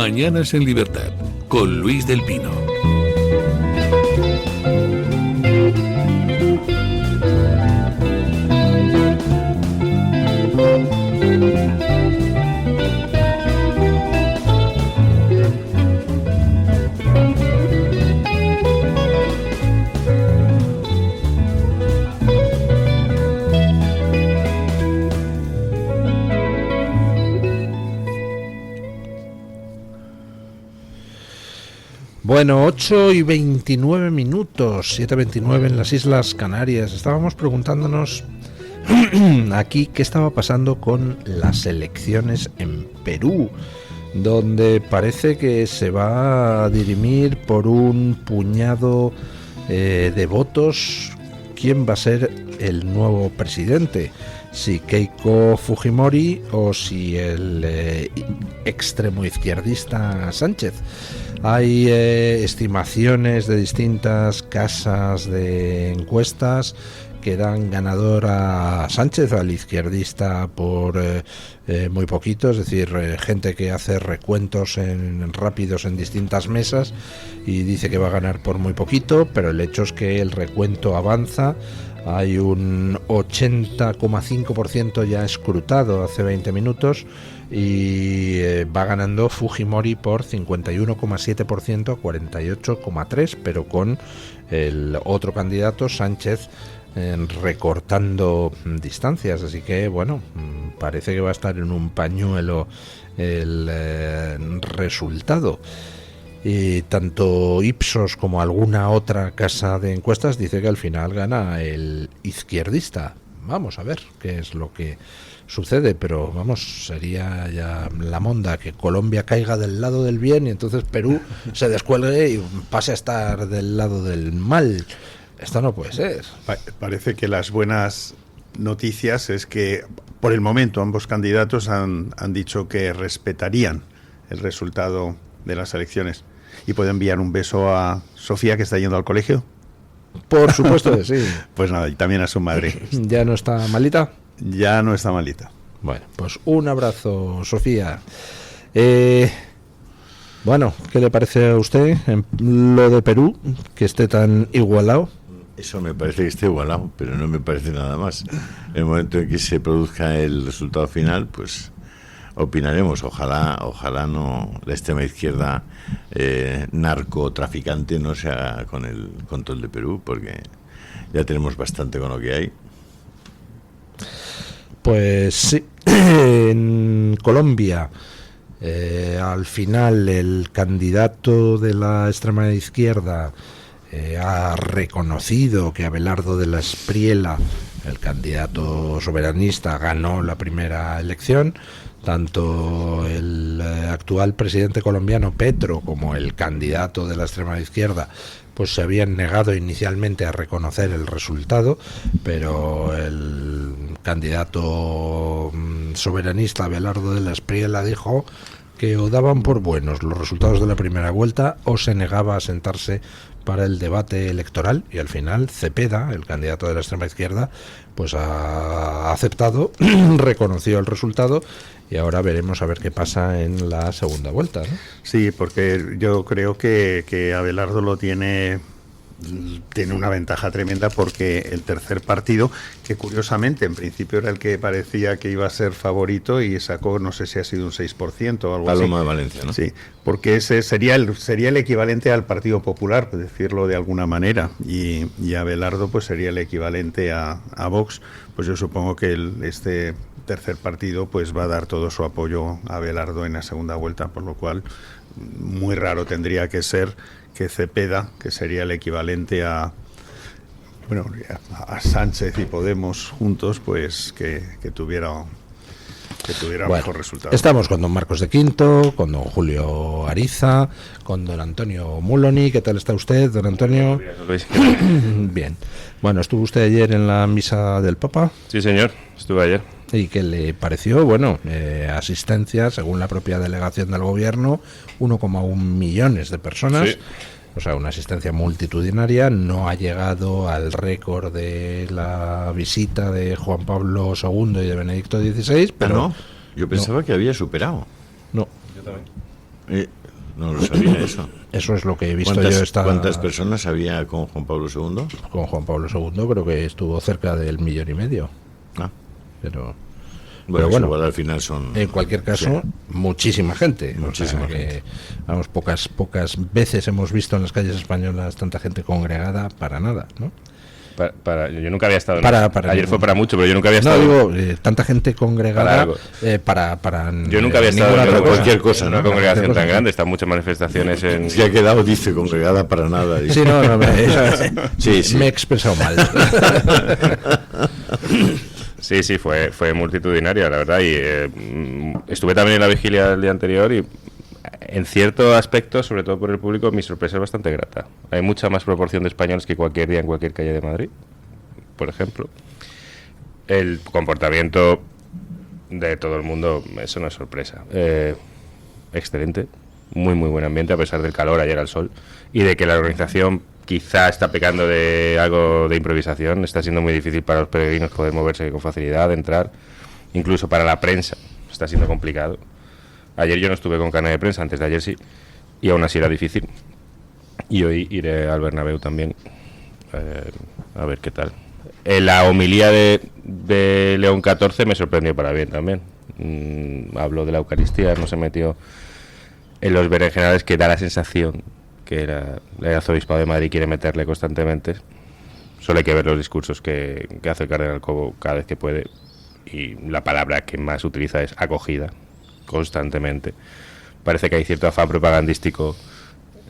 Mañanas en Libertad, con Luis del Pino. Bueno, 8:29, 7:29 en las Islas Canarias. Estábamos preguntándonos aquí qué estaba pasando con las elecciones en Perú, donde parece que se va a dirimir por un puñado de votos quién va a ser el nuevo presidente, si Keiko Fujimori o si el extremo izquierdista Sánchez. Hay estimaciones de distintas casas de encuestas que dan ganador a Sánchez, al izquierdista, por muy poquito, es decir, gente que hace recuentos rápidos en distintas mesas y dice que va a ganar por muy poquito, pero el hecho es que el recuento avanza. Hay un 80,5% ya escrutado hace 20 minutos y va ganando Fujimori por 51,7% a 48,3%, pero con el otro candidato, Sánchez, recortando distancias. Así que, bueno, parece que va a estar en un pañuelo el resultado. Y tanto Ipsos como alguna otra casa de encuestas dice que al final gana el izquierdista. Vamos a ver qué es lo que sucede, pero vamos, sería ya la monda que Colombia caiga del lado del bien y entonces Perú se descuelgue y pase a estar del lado del mal. Esto no puede ser. Parece que las buenas noticias es que por el momento ambos candidatos han dicho que respetarían el resultado de las elecciones. ¿Y puedo enviar un beso a Sofía, que está yendo al colegio? Por supuesto que sí. Pues nada, y también a su madre. ¿Ya no está malita? Ya no está malita. Bueno, pues un abrazo, Sofía. Bueno, ¿qué le parece a usted lo de Perú, que esté tan igualado? Eso me parece que esté igualado, pero no me parece nada más. En el momento en que se produzca el resultado final, pues opinaremos. Ojalá no la extrema izquierda narcotraficante no se haga con el control de Perú, porque ya tenemos bastante con lo que hay. Pues sí, en Colombia al final el candidato de la extrema izquierda ha reconocido que Abelardo de la Espriella, el candidato soberanista, ganó la primera elección. Tanto el actual presidente colombiano Petro como el candidato de la extrema izquierda pues se habían negado inicialmente a reconocer el resultado, pero el candidato soberanista Abelardo de la Espriella dijo que o daban por buenos los resultados de la primera vuelta o se negaba a sentarse para el debate electoral, y al final Cepeda, el candidato de la extrema izquierda, pues ha aceptado, reconoció el resultado, y ahora veremos a ver qué pasa en la segunda vuelta, ¿no? Sí, porque yo creo que Abelardo lo tiene una ventaja tremenda, porque el tercer partido, que curiosamente en principio era el que parecía que iba a ser favorito y sacó, no sé si ha sido un 6% o algo así. Paloma de Valencia, ¿no? Sí, porque ese sería el equivalente al Partido Popular, por decirlo de alguna manera, y Abelardo pues sería el equivalente a Vox. Pues yo supongo que este tercer partido pues va a dar todo su apoyo a Abelardo en la segunda vuelta, por lo cual muy raro tendría que ser que Cepeda, que sería el equivalente a Sánchez y Podemos juntos, pues que tuviera mejor resultado. Estamos con don Marcos de Quinto, con don Julio Ariza, con don Antonio Muloni. ¿Qué tal está usted, don Antonio? Bien. Bueno, ¿estuvo usted ayer en la misa del Papa? Sí, señor, estuve ayer. ¿Y qué le pareció? Bueno, asistencia, según la propia delegación del gobierno, 1,1 millones de personas. Sí. O sea, una asistencia multitudinaria. No ha llegado al récord de la visita de Juan Pablo II y de Benedicto XVI, pero... ¿No? Yo pensaba que había superado. No. Yo también. No lo sabía eso. Eso es lo que he visto yo. ¿Cuántas personas había con Juan Pablo II? Con Juan Pablo II creo que estuvo cerca del 1,5 millones. Pero bueno, igual al final son... En cualquier caso, sí, muchísima gente. Muchísima gente. Vamos, pocas veces hemos visto en las calles españolas tanta gente congregada para nada, ¿no? Yo nunca había estado ayer fue para mucho, pero yo nunca había estado. No, digo, tanta gente congregada para yo nunca había estado en cualquier cosa, una congregación tan grande. Están muchas manifestaciones en... Se ha quedado, dice, congregada para nada. Dice. Sí, no, sí. Me he expresado mal. Sí, fue multitudinaria, la verdad. Y estuve también en la vigilia del día anterior y en cierto aspecto, sobre todo por el público, mi sorpresa es bastante grata. Hay mucha más proporción de españoles que cualquier día en cualquier calle de Madrid, por ejemplo. El comportamiento de todo el mundo es una sorpresa. Excelente, muy buen ambiente a pesar del calor, ayer al sol, y de que la organización quizá está pecando de algo de improvisación. Está siendo muy difícil para los peregrinos poder moverse con facilidad, entrar, incluso para la prensa está siendo complicado. Ayer yo no estuve con carne de prensa, antes de ayer sí, y aún así era difícil. Y hoy iré al Bernabéu también, a ver qué tal. La homilía de León XIV me sorprendió para bien también. Habló de la Eucaristía, no se metió en los berenjenales que da la sensación que el arzobispado de Madrid quiere meterle constantemente. Solo hay que ver los discursos que hace el cardenal Cobo cada vez que puede, y la palabra que más utiliza es acogida, constantemente. Parece que hay cierto afán propagandístico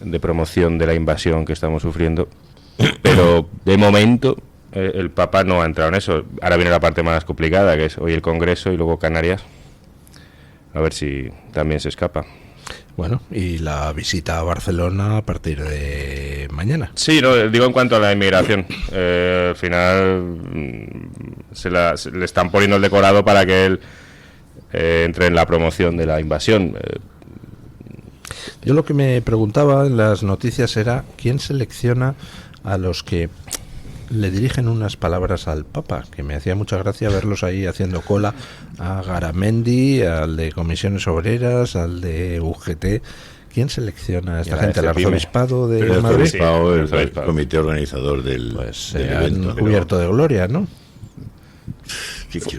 de promoción de la invasión que estamos sufriendo, pero de momento el Papa no ha entrado en eso. Ahora viene la parte más complicada, que es hoy el Congreso y luego Canarias, a ver si también se escapa. Bueno, y la visita a Barcelona a partir de mañana. Sí, no, digo en cuanto a la inmigración. Al final le están poniendo el decorado para que él entre en la promoción de la invasión. Yo lo que me preguntaba en las noticias era quién selecciona a los que le dirigen unas palabras al Papa, que me hacía mucha gracia verlos ahí haciendo cola a Garamendi, al de Comisiones Obreras, al de UGT. ¿Quién selecciona a esta gente? ¿El arzobispado de Madrid? El comité organizador del evento. Han cubierto de gloria, ¿no?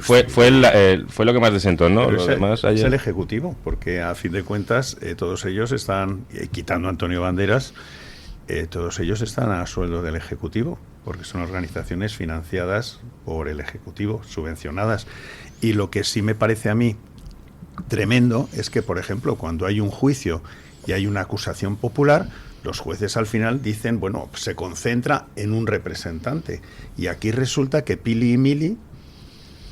Fue lo que más desentó, ¿no? Lo demás, es el Ejecutivo, porque a fin de cuentas todos ellos están, quitando a Antonio Banderas, todos ellos están a sueldo del Ejecutivo, porque son organizaciones financiadas por el Ejecutivo, subvencionadas. Y lo que sí me parece a mí tremendo es que, por ejemplo, cuando hay un juicio y hay una acusación popular, los jueces al final dicen, bueno, se concentra en un representante. Y aquí resulta que Pili y Mili,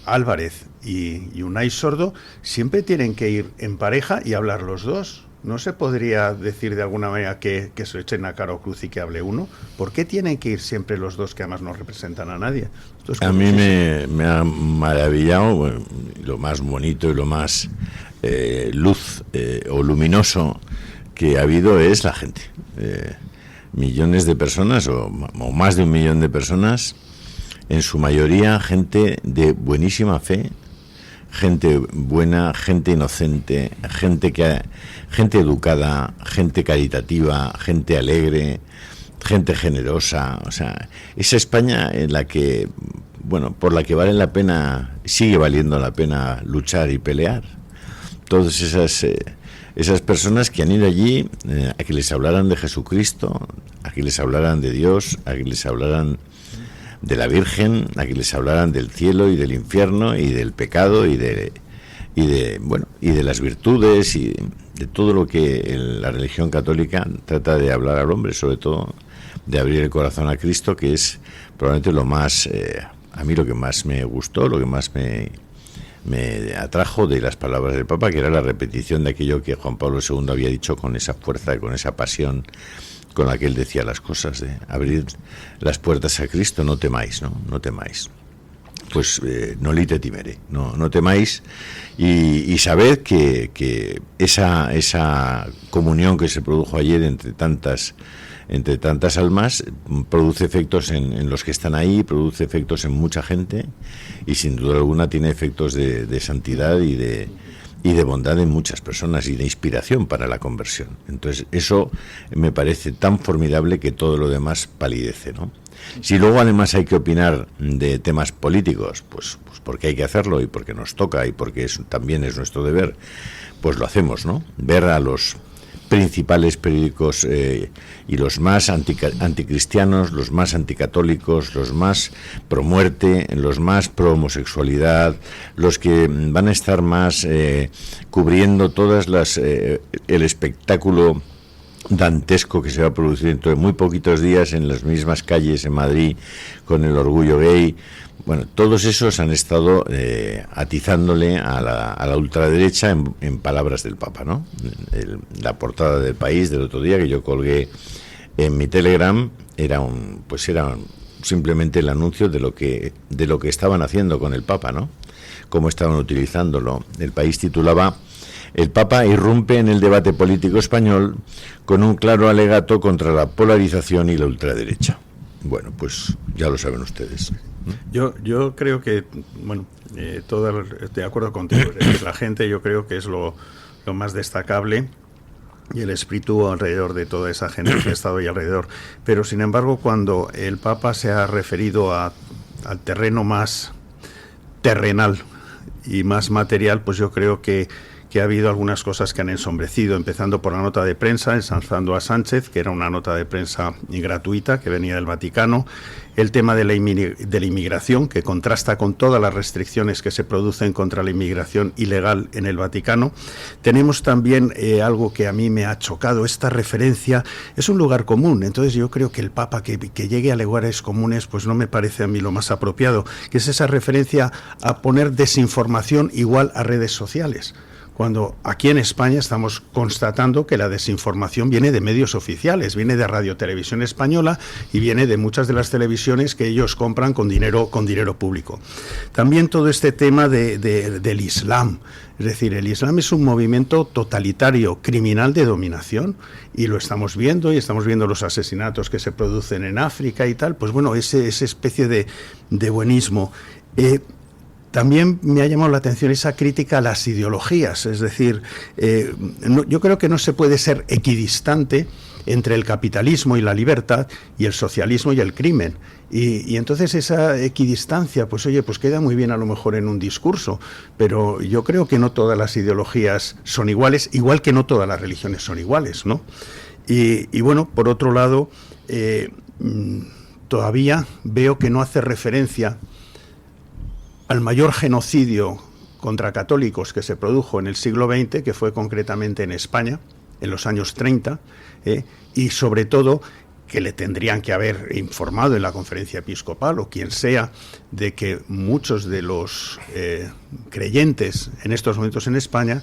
Álvarez y Unai Sordo, siempre tienen que ir en pareja y hablar los dos. ¿No se podría decir de alguna manera que se echen a cara o cruz y que hable uno? ¿Por qué tienen que ir siempre los dos que además no representan a nadie? A mí me ha maravillado, bueno, lo más bonito y lo más luz o luminoso que ha habido es la gente. Millones de personas o más de 1 millón de personas, en su mayoría gente de buenísima fe, gente buena, gente inocente, gente educada, gente caritativa, gente alegre, gente generosa. O sea, esa España en la que, bueno, por la que vale la pena, sigue valiendo la pena luchar y pelear. Todas esas personas que han ido allí a que les hablaran de Jesucristo, a que les hablaran de Dios, a que les hablaran de la Virgen, a que les hablaran del cielo y del infierno y del pecado y de las virtudes y de todo lo que la religión católica trata de hablar al hombre, sobre todo de abrir el corazón a Cristo, que es probablemente lo más, a mí lo que más me gustó, lo que más me atrajo de las palabras del Papa, que era la repetición de aquello que Juan Pablo II había dicho con esa fuerza, con esa pasión con la que él decía las cosas, de abrir las puertas a Cristo, no temáis, no temáis. Pues nolite timere, no temáis, y sabed que esa comunión que se produjo ayer entre tantas almas produce efectos en los que están ahí, produce efectos en mucha gente, y sin duda alguna tiene efectos de santidad y y de bondad en muchas personas y de inspiración para la conversión. Entonces eso me parece tan formidable que todo lo demás palidece, ¿no? Si luego además hay que opinar de temas políticos, pues porque hay que hacerlo y porque nos toca y porque también es nuestro deber, pues lo hacemos, ¿no? Ver a los principales periódicos y los más anticristianos, los más anticatólicos, los más pro muerte, los más pro homosexualidad, los que van a estar más cubriendo todas las el espectáculo dantesco que se va a producir dentro de muy poquitos días en las mismas calles en Madrid con el orgullo gay. Bueno, todos esos han estado atizándole a la ultraderecha en palabras del Papa, ¿no? La portada del País del otro día que yo colgué en mi Telegram era simplemente el anuncio de lo que estaban haciendo con el Papa, ¿no? Cómo estaban utilizándolo. El País titulaba: "El Papa irrumpe en el debate político español con un claro alegato contra la polarización y la ultraderecha". Bueno, pues ya lo saben ustedes. Yo creo que, bueno, estoy de acuerdo contigo. Es decir, la gente, yo creo que es lo más destacable y el espíritu alrededor de toda esa gente que ha estado ahí alrededor. Pero, sin embargo, cuando el Papa se ha referido al terreno más terrenal y más material, pues yo creo que ha habido algunas cosas que han ensombrecido, empezando por la nota de prensa, ensalzando a Sánchez, que era una nota de prensa gratuita que venía del Vaticano, el tema de la inmigración, que contrasta con todas las restricciones que se producen contra la inmigración ilegal en el Vaticano. Tenemos también algo que a mí me ha chocado, esta referencia, es un lugar común, entonces yo creo que el Papa que llegue a lugares comunes, pues no me parece a mí lo más apropiado, que es esa referencia a poner desinformación igual a redes sociales, cuando aquí en España estamos constatando que la desinformación viene de medios oficiales, viene de Radio Televisión Española y viene de muchas de las televisiones que ellos compran con dinero público. También todo este tema del Islam, es decir, el Islam es un movimiento totalitario, criminal de dominación, y lo estamos viendo, y estamos viendo los asesinatos que se producen en África y tal, pues bueno, esa especie de buenismo. También me ha llamado la atención esa crítica a las ideologías, es decir, yo creo que no se puede ser equidistante entre el capitalismo y la libertad y el socialismo y el crimen. Y entonces esa equidistancia, pues oye, pues queda muy bien a lo mejor en un discurso, pero yo creo que no todas las ideologías son iguales, igual que no todas las religiones son iguales, ¿no? Y bueno, por otro lado, todavía veo que no hace referencia al mayor genocidio contra católicos que se produjo en el siglo XX, que fue concretamente en España, en los años 30, y sobre todo que le tendrían que haber informado en la conferencia episcopal o quien sea de que muchos de los creyentes en estos momentos en España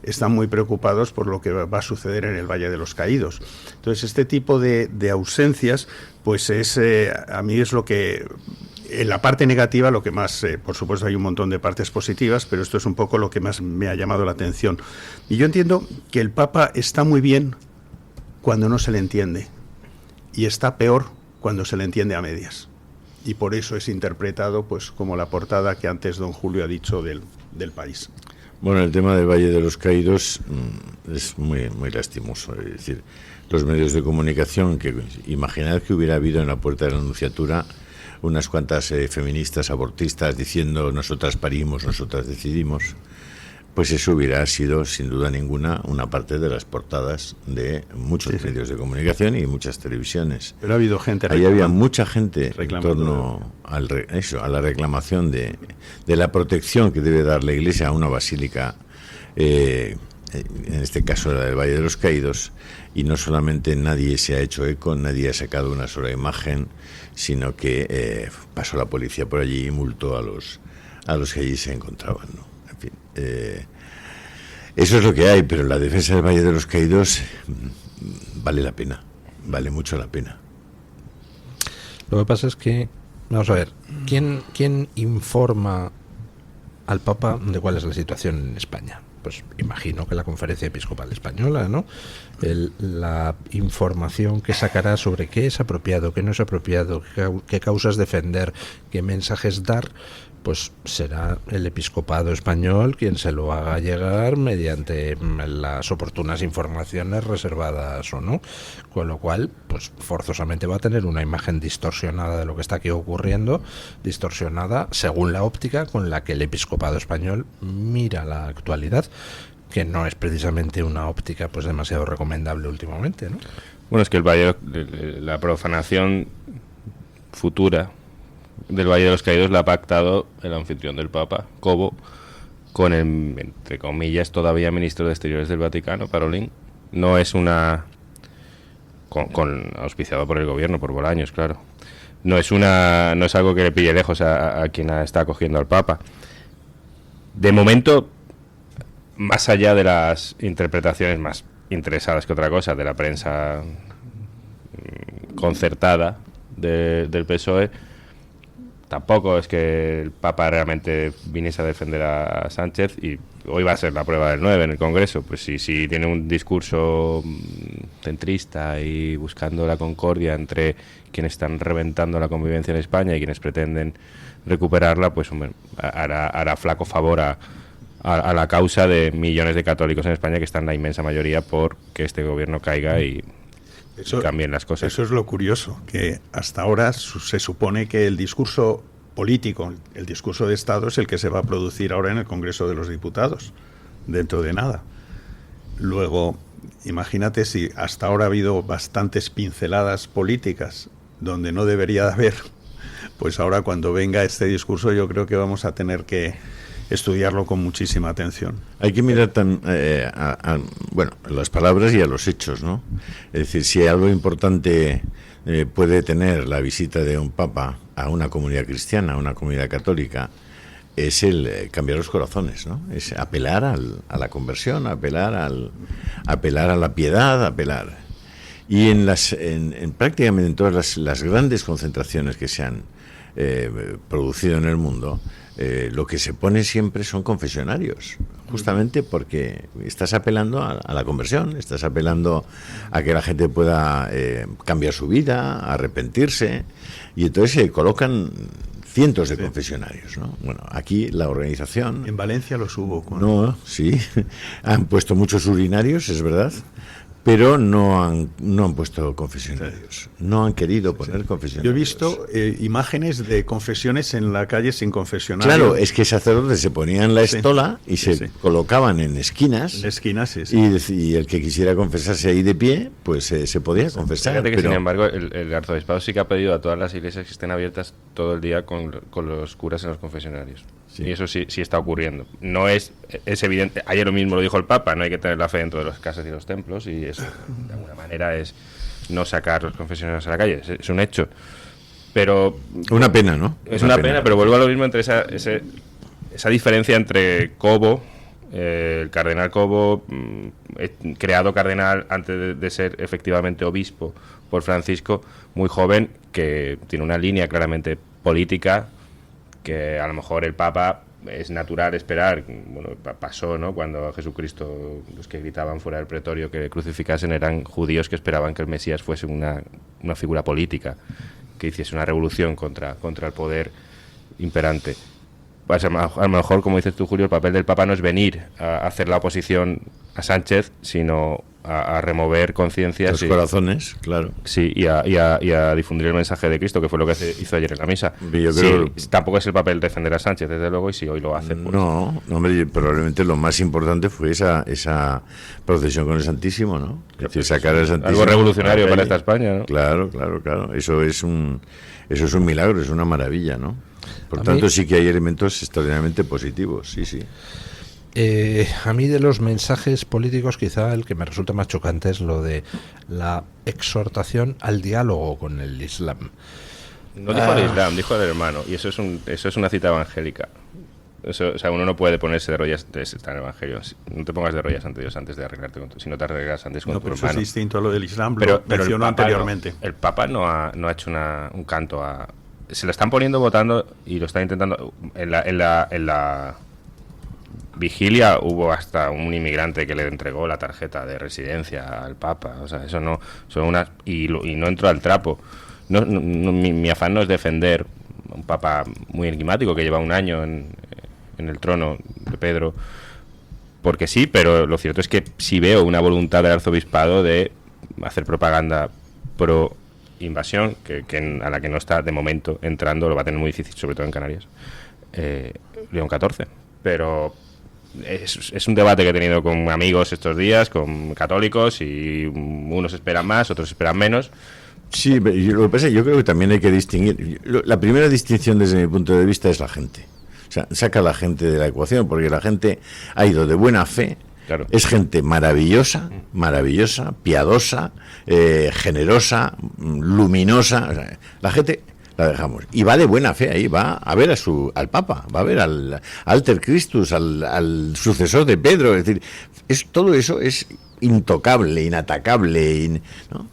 están muy preocupados por lo que va a suceder en el Valle de los Caídos. Entonces, este tipo de ausencias, pues a mí es lo que... En la parte negativa, lo que más, por supuesto hay un montón de partes positivas, pero esto es un poco lo que más me ha llamado la atención. Y yo entiendo que el Papa está muy bien cuando no se le entiende, y está peor cuando se le entiende a medias. Y por eso es interpretado pues como la portada que antes don Julio ha dicho del País. Bueno, el tema del Valle de los Caídos es muy, muy lastimoso. Es decir, los medios de comunicación, que imaginad que hubiera habido en la puerta de la Nunciatura unas cuantas feministas abortistas diciendo nosotras parimos, nosotras decidimos, pues eso hubiera sido sin duda ninguna una parte de las portadas de muchos medios de comunicación y muchas televisiones. Pero ha habido gente ahí había mucha gente en torno a la reclamación de la protección que debe dar la Iglesia a una basílica, en este caso la del Valle de los Caídos, y no solamente nadie se ha hecho eco, nadie ha sacado una sola imagen, sino que pasó la policía por allí y multó a los que allí se encontraban, ¿no? En fin, eso es lo que hay, pero la defensa del Valle de los Caídos vale la pena, vale mucho la pena. Lo que pasa es que, vamos a ver, ¿quién informa al Papa de cuál es la situación en España? Pues imagino que la Conferencia Episcopal Española, ¿no? La información que sacará sobre qué es apropiado, qué no es apropiado, qué causas defender, qué mensajes dar, pues será el episcopado español quien se lo haga llegar mediante las oportunas informaciones reservadas o no, con lo cual pues forzosamente va a tener una imagen distorsionada de lo que está aquí ocurriendo, distorsionada según la óptica con la que el episcopado español mira la actualidad, que no es precisamente una óptica pues demasiado recomendable últimamente, ¿no? Bueno, es que la profanación futura del Valle de los Caídos la ha pactado el anfitrión del Papa, Cobo, con el, entre comillas, todavía ministro de Exteriores del Vaticano, Parolin. No es una... auspiciado por el gobierno, por Bolaños, claro. No es algo que le pille lejos a quien está acogiendo al Papa. De momento, más allá de las interpretaciones más interesadas que otra cosa de la prensa concertada del PSOE, tampoco es que el Papa realmente viniese a defender a Sánchez, y hoy va a ser la prueba del 9 en el Congreso. Pues si tiene un discurso centrista y buscando la concordia entre quienes están reventando la convivencia en España y quienes pretenden recuperarla, pues hombre, hará flaco favor a la causa de millones de católicos en España, que están la inmensa mayoría por que este gobierno caiga y cambien las cosas. Eso es lo curioso, que hasta ahora se supone que el discurso político, el discurso de Estado, es el que se va a producir ahora en el Congreso de los Diputados, dentro de nada. Luego, imagínate si hasta ahora ha habido bastantes pinceladas políticas donde no debería de haber, pues ahora cuando venga este discurso yo creo que vamos a tener que estudiarlo con muchísima atención. Hay que mirar bueno, a las palabras y a los hechos, ¿no? Es decir, si algo importante puede tener la visita de un papa a una comunidad cristiana, a una comunidad católica, es el cambiar los corazones, ¿no? Es apelar a la conversión, apelar a la piedad, apelar. Y en prácticamente en todas las grandes concentraciones que se han producido en el mundo, lo que se pone siempre son confesionarios, justamente porque estás apelando a la conversión, estás apelando a que la gente pueda cambiar su vida, arrepentirse, y entonces se colocan cientos de confesionarios, ¿no? Bueno, aquí la organización... En Valencia los hubo. No, sí, han puesto muchos urinarios, es verdad, pero no han puesto confesionarios, no han querido poner confesionarios. Yo he visto imágenes de confesiones en la calle sin confesionario. Claro, es que sacerdotes se ponían la estola y se colocaban en esquinas. En esquinas, sí. Y el que quisiera confesarse ahí de pie, pues se podía confesar. Fíjate que, sin embargo, el arzobispado sí que ha pedido a todas las iglesias que estén abiertas todo el día con los curas en los confesionarios. Sí. Y eso sí está ocurriendo. No es evidente. Ayer lo mismo lo dijo el Papa, no hay que tener la fe dentro de las casas y los templos, y eso de alguna manera es no sacar los confesionarios a la calle. Es un hecho. Pero una pena, ¿no? Es una pena, pero vuelvo a lo mismo entre esa diferencia entre Cobo, el cardenal Cobo, creado cardenal antes de ser efectivamente obispo por Francisco, muy joven, que tiene una línea claramente política, que a lo mejor el Papa es natural esperar. Bueno, pasó, ¿no? Cuando a Jesucristo, los que gritaban fuera del pretorio que le crucificasen eran judíos que esperaban que el Mesías fuese una figura política, que hiciese una revolución contra el poder imperante. Pues a lo mejor, como dices tú, Julio, el papel del Papa no es venir a hacer la oposición a Sánchez, sino a remover conciencias. Los corazones, claro. Sí, y a difundir el mensaje de Cristo, que fue lo que hizo ayer en la misa. Tampoco es el papel defender a Sánchez, desde luego, y si hoy lo hace... Pues... No, hombre, probablemente lo más importante fue esa procesión con el Santísimo, ¿no? Es decir, sacar al Santísimo... Algo revolucionario para esta España, ¿no? Claro. Eso es un milagro, es una maravilla, ¿no? Por tanto, sí que hay elementos extraordinariamente positivos, sí. A mí, de los mensajes políticos, quizá el que me resulta más chocante es lo de la exhortación al diálogo con el Islam. No dijo al Islam, dijo al hermano, y eso es una cita evangélica. Eso, o sea, uno no puede ponerse de rodillas, está en el Evangelio. No te pongas de rodillas ante Dios antes de arreglarte con si no te arreglas antes con tu hermano. Eso es distinto a lo del Islam, pero mencionó anteriormente. El Papa no ha hecho un canto a... Se lo están poniendo votando y lo está intentando. En la vigilia hubo hasta un inmigrante que le entregó la tarjeta de residencia al Papa. O sea, eso no son y no entró al trapo. Mi afán no es defender un papa muy enigmático que lleva un año en el trono de Pedro, porque sí, pero lo cierto es que sí veo una voluntad del arzobispado de hacer propaganda pro invasión, a la que no está de momento entrando, lo va a tener muy difícil, sobre todo en Canarias, León XIV. Pero es un debate que he tenido con amigos estos días, con católicos, y unos esperan más, otros esperan menos. Sí, lo que pasa es que yo creo que también hay que distinguir. La primera distinción desde mi punto de vista es la gente. O sea, saca a la gente de la ecuación, porque la gente ha ido de buena fe. Claro. Es gente maravillosa, piadosa, generosa, luminosa. O sea, la gente la dejamos. Y va de buena fe ahí, va a ver al Papa, va a ver al Alter Christus, al sucesor de Pedro. Es decir, todo eso es intocable, inatacable, ¿no?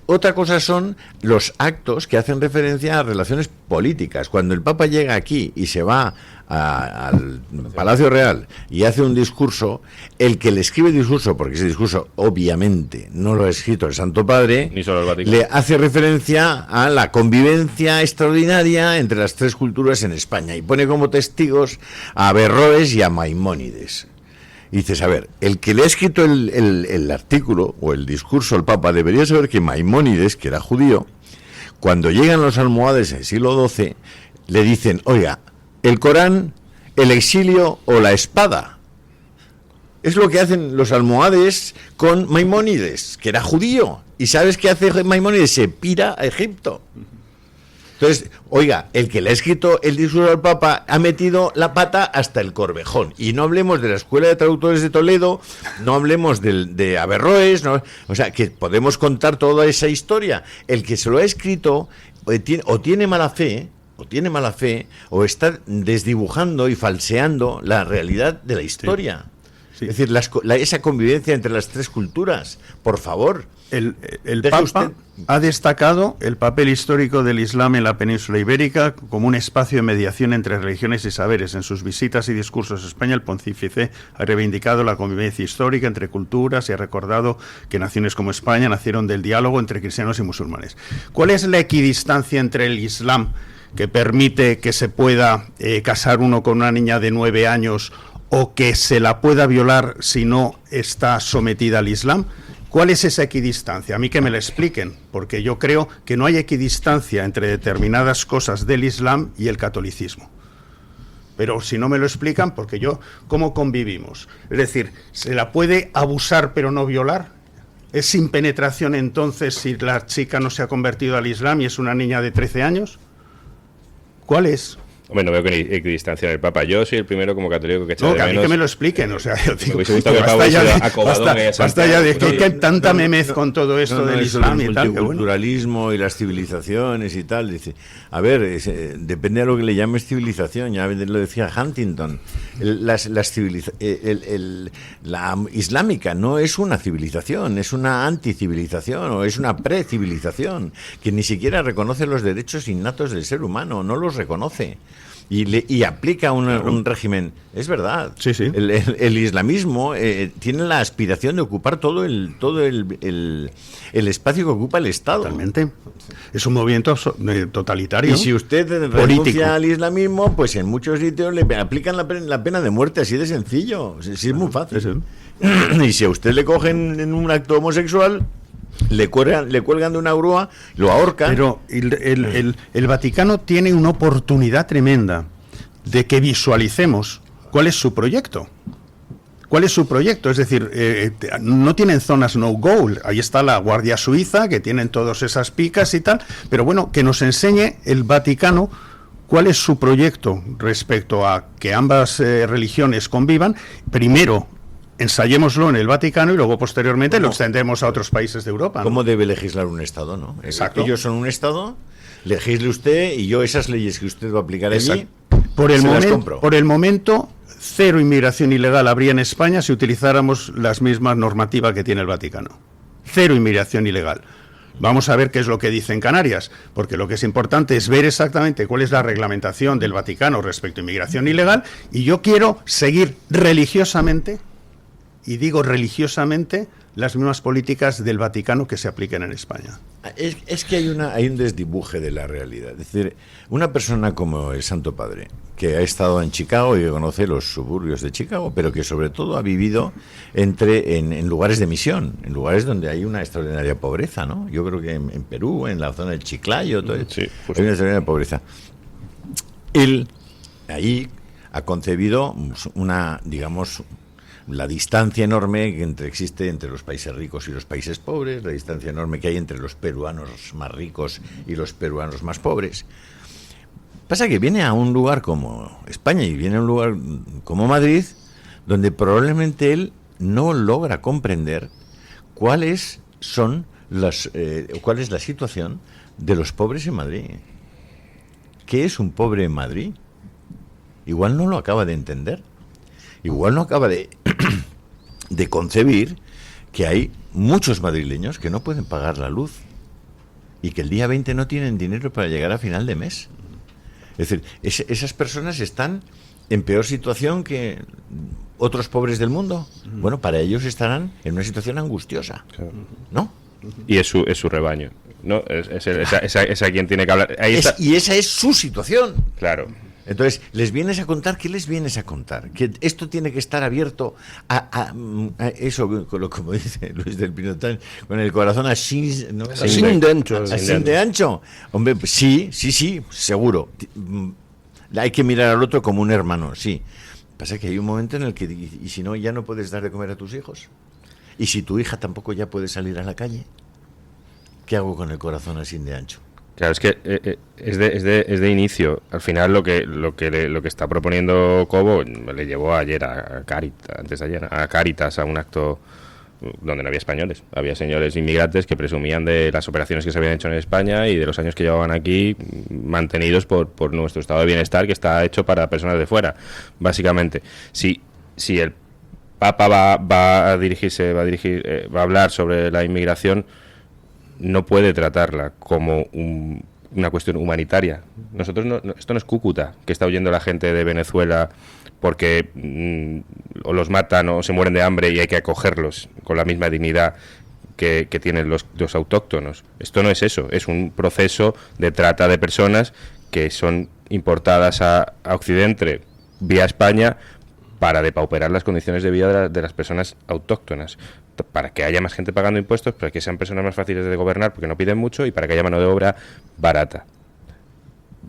Otra cosa son los actos que hacen referencia a relaciones políticas. Cuando el Papa llega aquí y se va al Palacio Real y hace un discurso, el que le escribe el discurso, porque ese discurso obviamente no lo ha escrito el Santo Padre, ni solo el Vaticano, le hace referencia a la convivencia extraordinaria entre las tres culturas en España y pone como testigos a Averroes y a Maimónides. Y dices, a ver, el que le ha escrito el artículo o el discurso al Papa debería saber que Maimónides, que era judío, cuando llegan los almohades en el siglo XII, le dicen, oiga, el Corán, el exilio o la espada. Es lo que hacen los almohades con Maimónides, que era judío. ¿Y sabes qué hace Maimónides? Se pira a Egipto. Entonces, oiga, el que le ha escrito el discurso al Papa ha metido la pata hasta el Corvejón. Y no hablemos de la Escuela de Traductores de Toledo, no hablemos de Averroes, no, o sea, que podemos contar toda esa historia. El que se lo ha escrito o tiene mala fe, o está desdibujando y falseando la realidad de la historia. Sí. Es decir, esa convivencia entre las tres culturas, por favor. El Papa ha destacado el papel histórico del Islam en la península ibérica como un espacio de mediación entre religiones y saberes. En sus visitas y discursos a España, el pontífice ha reivindicado la convivencia histórica entre culturas y ha recordado que naciones como España nacieron del diálogo entre cristianos y musulmanes. ¿Cuál es la equidistancia entre el Islam, que permite que se pueda casar uno con una niña de 9 años o que se la pueda violar si no está sometida al Islam? ¿Cuál es esa equidistancia? A mí que me la expliquen, porque yo creo que no hay equidistancia entre determinadas cosas del Islam y el catolicismo. Pero si no me lo explican, porque ¿cómo convivimos? Es decir, ¿se la puede abusar pero no violar? ¿Es sin penetración entonces si la chica no se ha convertido al Islam y es una niña de 13 años? ¿Cuál es? Hombre, no veo que equidistancia en el Papa. Yo soy el primero como católico que echa de menos. A mí que me lo expliquen. O sea, yo digo, basta ya de que hay tanta memez con todo esto del Islam y tal. El multiculturalismo y las civilizaciones y tal. Dice, a ver, depende de lo que le llames civilización. Ya lo decía Huntington. La islámica no es una civilización, es una anticivilización o es una precivilización que ni siquiera reconoce los derechos innatos del ser humano, no los reconoce. Y aplica un régimen. Es verdad. Sí, sí. El islamismo tiene la aspiración de ocupar todo el espacio que ocupa el Estado. Totalmente. Es un movimiento totalitario. Y si usted renuncia al islamismo, pues en muchos sitios le aplican la pena de muerte, así de sencillo. Sí, es muy fácil. Sí. Y si a usted le cogen en un acto homosexual, le cuelgan de una grúa, lo ahorcan. Pero el Vaticano tiene una oportunidad tremenda de que visualicemos cuál es su proyecto. ¿Cuál es su proyecto? Es decir, no tienen zonas no-go. Ahí está la Guardia Suiza, que tienen todas esas picas y tal. Pero bueno, que nos enseñe el Vaticano cuál es su proyecto respecto a que ambas religiones convivan. Primero, ensayémoslo en el Vaticano y luego posteriormente lo extendemos a otros países de Europa, ¿no? ¿Cómo debe legislar un Estado, no? Exacto. Ellos son un Estado, legisle usted y yo esas leyes que usted va a aplicar allí, por el momento, cero inmigración ilegal habría en España si utilizáramos las mismas normativas que tiene el Vaticano. Cero inmigración ilegal. Vamos a ver qué es lo que dice en Canarias, porque lo que es importante es ver exactamente cuál es la reglamentación del Vaticano respecto a inmigración ilegal, y yo quiero seguir religiosamente, y digo religiosamente, las mismas políticas del Vaticano que se apliquen en España. Es que hay un desdibuje de la realidad. Es decir, una persona como el Santo Padre, que ha estado en Chicago y que conoce los suburbios de Chicago, pero que sobre todo ha vivido en lugares de misión, en lugares donde hay una extraordinaria pobreza, ¿no? Yo creo que en Perú, en la zona del Chiclayo, todo Sí, hay una extraordinaria pobreza. Él ahí ha concebido la distancia enorme que existe entre los países ricos y los países pobres, la distancia enorme que hay entre los peruanos más ricos y los peruanos más pobres. Pasa que viene a un lugar como España y viene a un lugar como Madrid, donde probablemente él no logra comprender cuál es la situación de los pobres en Madrid. ¿Qué es un pobre en Madrid? Igual no lo acaba de entender. Igual no acaba de concebir que hay muchos madrileños que no pueden pagar la luz y que el día 20 no tienen dinero para llegar a final de mes. Es decir, esas personas están en peor situación que otros pobres del mundo. Bueno, para ellos estarán en una situación angustiosa, ¿no? Y es su rebaño, ¿no? Es a quien tiene que hablar. Y esa es su situación. Claro. Entonces, ¿les vienes a contar? ¿Qué les vienes a contar? Que esto tiene que estar abierto a eso, como dice Luis del Pino, con el corazón así, ¿no? Así de ancho. Así de ancho. Hombre, sí, seguro. Hay que mirar al otro como un hermano, sí. Pasa que hay un momento en el que, y si no, ya no puedes dar de comer a tus hijos. Y si tu hija tampoco ya puede salir a la calle, ¿qué hago con el corazón así de ancho? Claro, es que es de inicio. Al final lo que está proponiendo Cobo le llevó ayer a Cáritas, a un acto donde no había españoles. Había señores inmigrantes que presumían de las operaciones que se habían hecho en España y de los años que llevaban aquí mantenidos por nuestro estado de bienestar, que está hecho para personas de fuera, básicamente. Si el Papa va a hablar sobre la inmigración, no puede tratarla como una cuestión humanitaria. Nosotros esto no es Cúcuta, que está huyendo la gente de Venezuela porque o los matan o se mueren de hambre y hay que acogerlos con la misma dignidad que tienen los autóctonos. Esto no es eso, es un proceso de trata de personas que son importadas a Occidente vía España para depauperar las condiciones de vida de las personas autóctonas, para que haya más gente pagando impuestos, para que sean personas más fáciles de gobernar porque no piden mucho y para que haya mano de obra barata.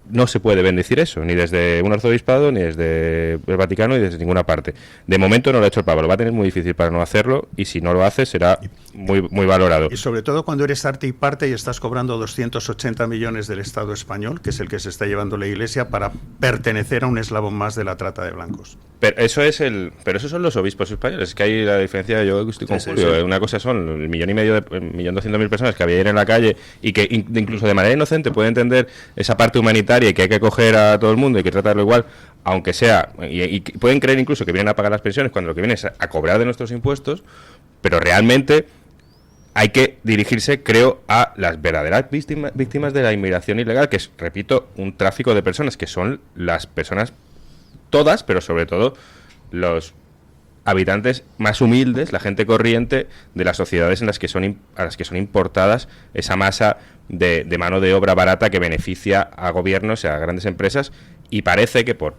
No se puede bendecir eso, ni desde un arzobispado, ni desde el Vaticano, ni desde ninguna parte. De momento no lo ha hecho el Papa, lo va a tener muy difícil para no hacerlo, y si no lo hace será muy, muy valorado. Y sobre todo cuando eres arte y parte y estás cobrando 280 millones del Estado español, que es el que se está llevando la Iglesia, para pertenecer a un eslabón más de la trata de blancos. Pero esos son los obispos españoles. Es que hay la diferencia. Yo estoy con Julio. Sí. Una cosa son 1.200.000 personas que había en la calle y que incluso de manera inocente puede entender esa parte humanitaria y que hay que acoger a todo el mundo y que tratarlo igual, aunque sea, y pueden creer incluso que vienen a pagar las pensiones cuando lo que viene es a cobrar de nuestros impuestos, pero realmente hay que dirigirse, creo, a las verdaderas víctimas de la inmigración ilegal, que es, repito, un tráfico de personas, que son las personas todas, pero sobre todo los habitantes más humildes, la gente corriente de las sociedades a las que son importadas esa masa de mano de obra barata que beneficia a gobiernos y a grandes empresas, y parece que por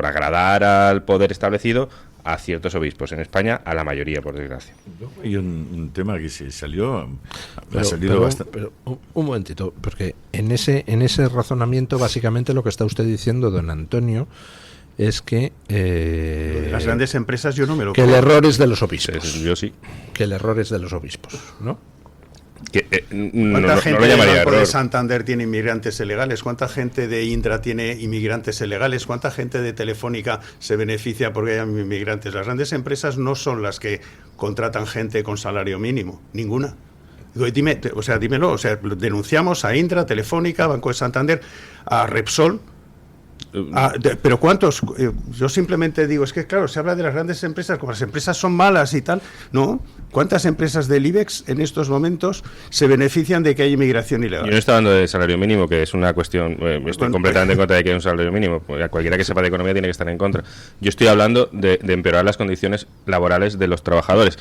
agradar al poder establecido, a ciertos obispos en España, a la mayoría, por desgracia. Hay un tema que se salió, pero un momentito, porque en ese razonamiento básicamente lo que está usted diciendo, don Antonio, es que las grandes empresas yo no me lo creo. Que el error es de los obispos. Yo sí. Que el error es de los obispos, ¿no? ¿Cuánta gente del Banco de Santander tiene inmigrantes ilegales? ¿Cuánta gente de Indra tiene inmigrantes ilegales? ¿Cuánta gente de Telefónica se beneficia porque hay inmigrantes? Las grandes empresas no son las que contratan gente con salario mínimo, ninguna. Digo, dímelo, denunciamos a Indra, Telefónica, Banco de Santander, a Repsol. Pero ¿cuántos? Yo simplemente digo, es que claro, se habla de las grandes empresas, como las empresas son malas y tal, ¿no? ¿Cuántas empresas del IBEX en estos momentos se benefician de que haya inmigración ilegal? Yo no estoy hablando de salario mínimo, que es una cuestión, estoy completamente en contra de que haya un salario mínimo, cualquiera que sepa de economía tiene que estar en contra. Yo estoy hablando de empeorar las condiciones laborales de los trabajadores.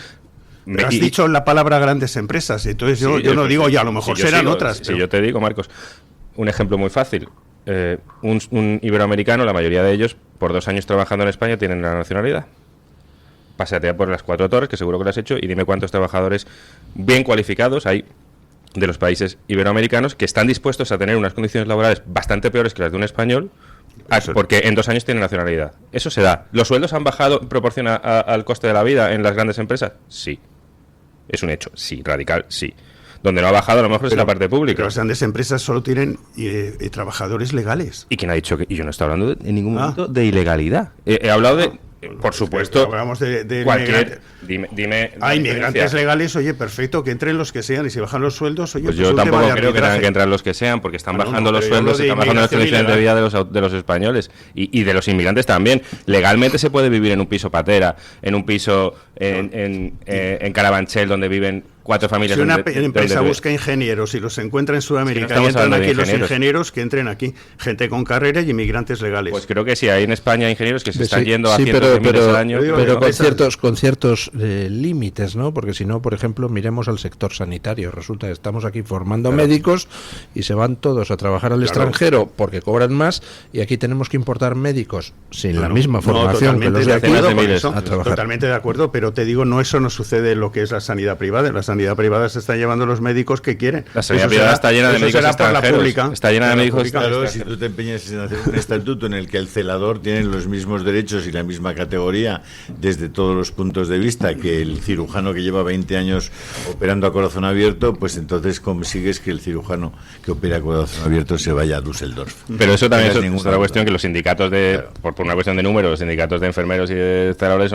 Pero has dicho la palabra grandes empresas, entonces yo no digo, ya a lo mejor serán otras. Si yo te digo, Marcos, un ejemplo muy fácil. Un iberoamericano, la mayoría de ellos, por 2 años trabajando en España, tienen la nacionalidad. Pásate por las 4 torres, que seguro que lo has hecho, y dime cuántos trabajadores bien cualificados hay de los países iberoamericanos que están dispuestos a tener unas condiciones laborales bastante peores que las de un español, porque en 2 años tienen nacionalidad. Eso se da. ¿Los sueldos han bajado en proporción al coste de la vida en las grandes empresas? Sí. Es un hecho. Sí, radical, sí. Donde no ha bajado a lo mejor es la parte pública. Pero las grandes empresas solo tienen trabajadores legales. ¿Y quién ha dicho que...? Y yo no he estado hablando en ningún momento de ilegalidad. He hablado de... Por supuesto, hablamos de cualquier... Dime hay inmigrantes legales, oye, perfecto, que entren los que sean, y si bajan los sueldos, oye, pues yo tampoco creo que tengan que entrar los que sean, porque están bajando los sueldos, están bajando las condiciones de vida de los españoles y de los inmigrantes también. Legalmente se puede vivir en un piso patera, en un piso en Carabanchel, donde viven 4 familias. Si una empresa busca ingenieros y los encuentra en Sudamérica y entran aquí los ingenieros, que entren aquí, gente con carrera y inmigrantes legales. Pues creo que sí, hay en España ingenieros que se están yendo a sí, cientos de miles al año. Pero con ciertos límites, ¿no? Porque si no, por ejemplo, miremos al sector sanitario. Resulta que estamos aquí formando médicos y se van todos a trabajar al extranjero porque cobran más, y aquí tenemos que importar médicos sin la misma formación que los de aquí a trabajar. Totalmente de acuerdo, pero te digo, eso no sucede en lo que es la sanidad privada. En la sanidad privada se están llevando los médicos que quieren. La sanidad privada está llena de médicos extranjeros. Está llena de médicos extranjeros. Claro, si tú te empeñas en hacer un estatuto en el que el celador tiene los mismos derechos y la misma categoría desde todos los puntos de vista que el cirujano que lleva 20 años operando a corazón abierto, pues entonces consigues que el cirujano que opera a corazón abierto se vaya a Düsseldorf. Pero eso también es otra cuestión, que los sindicatos por una cuestión de números, los sindicatos de enfermeros y de celadores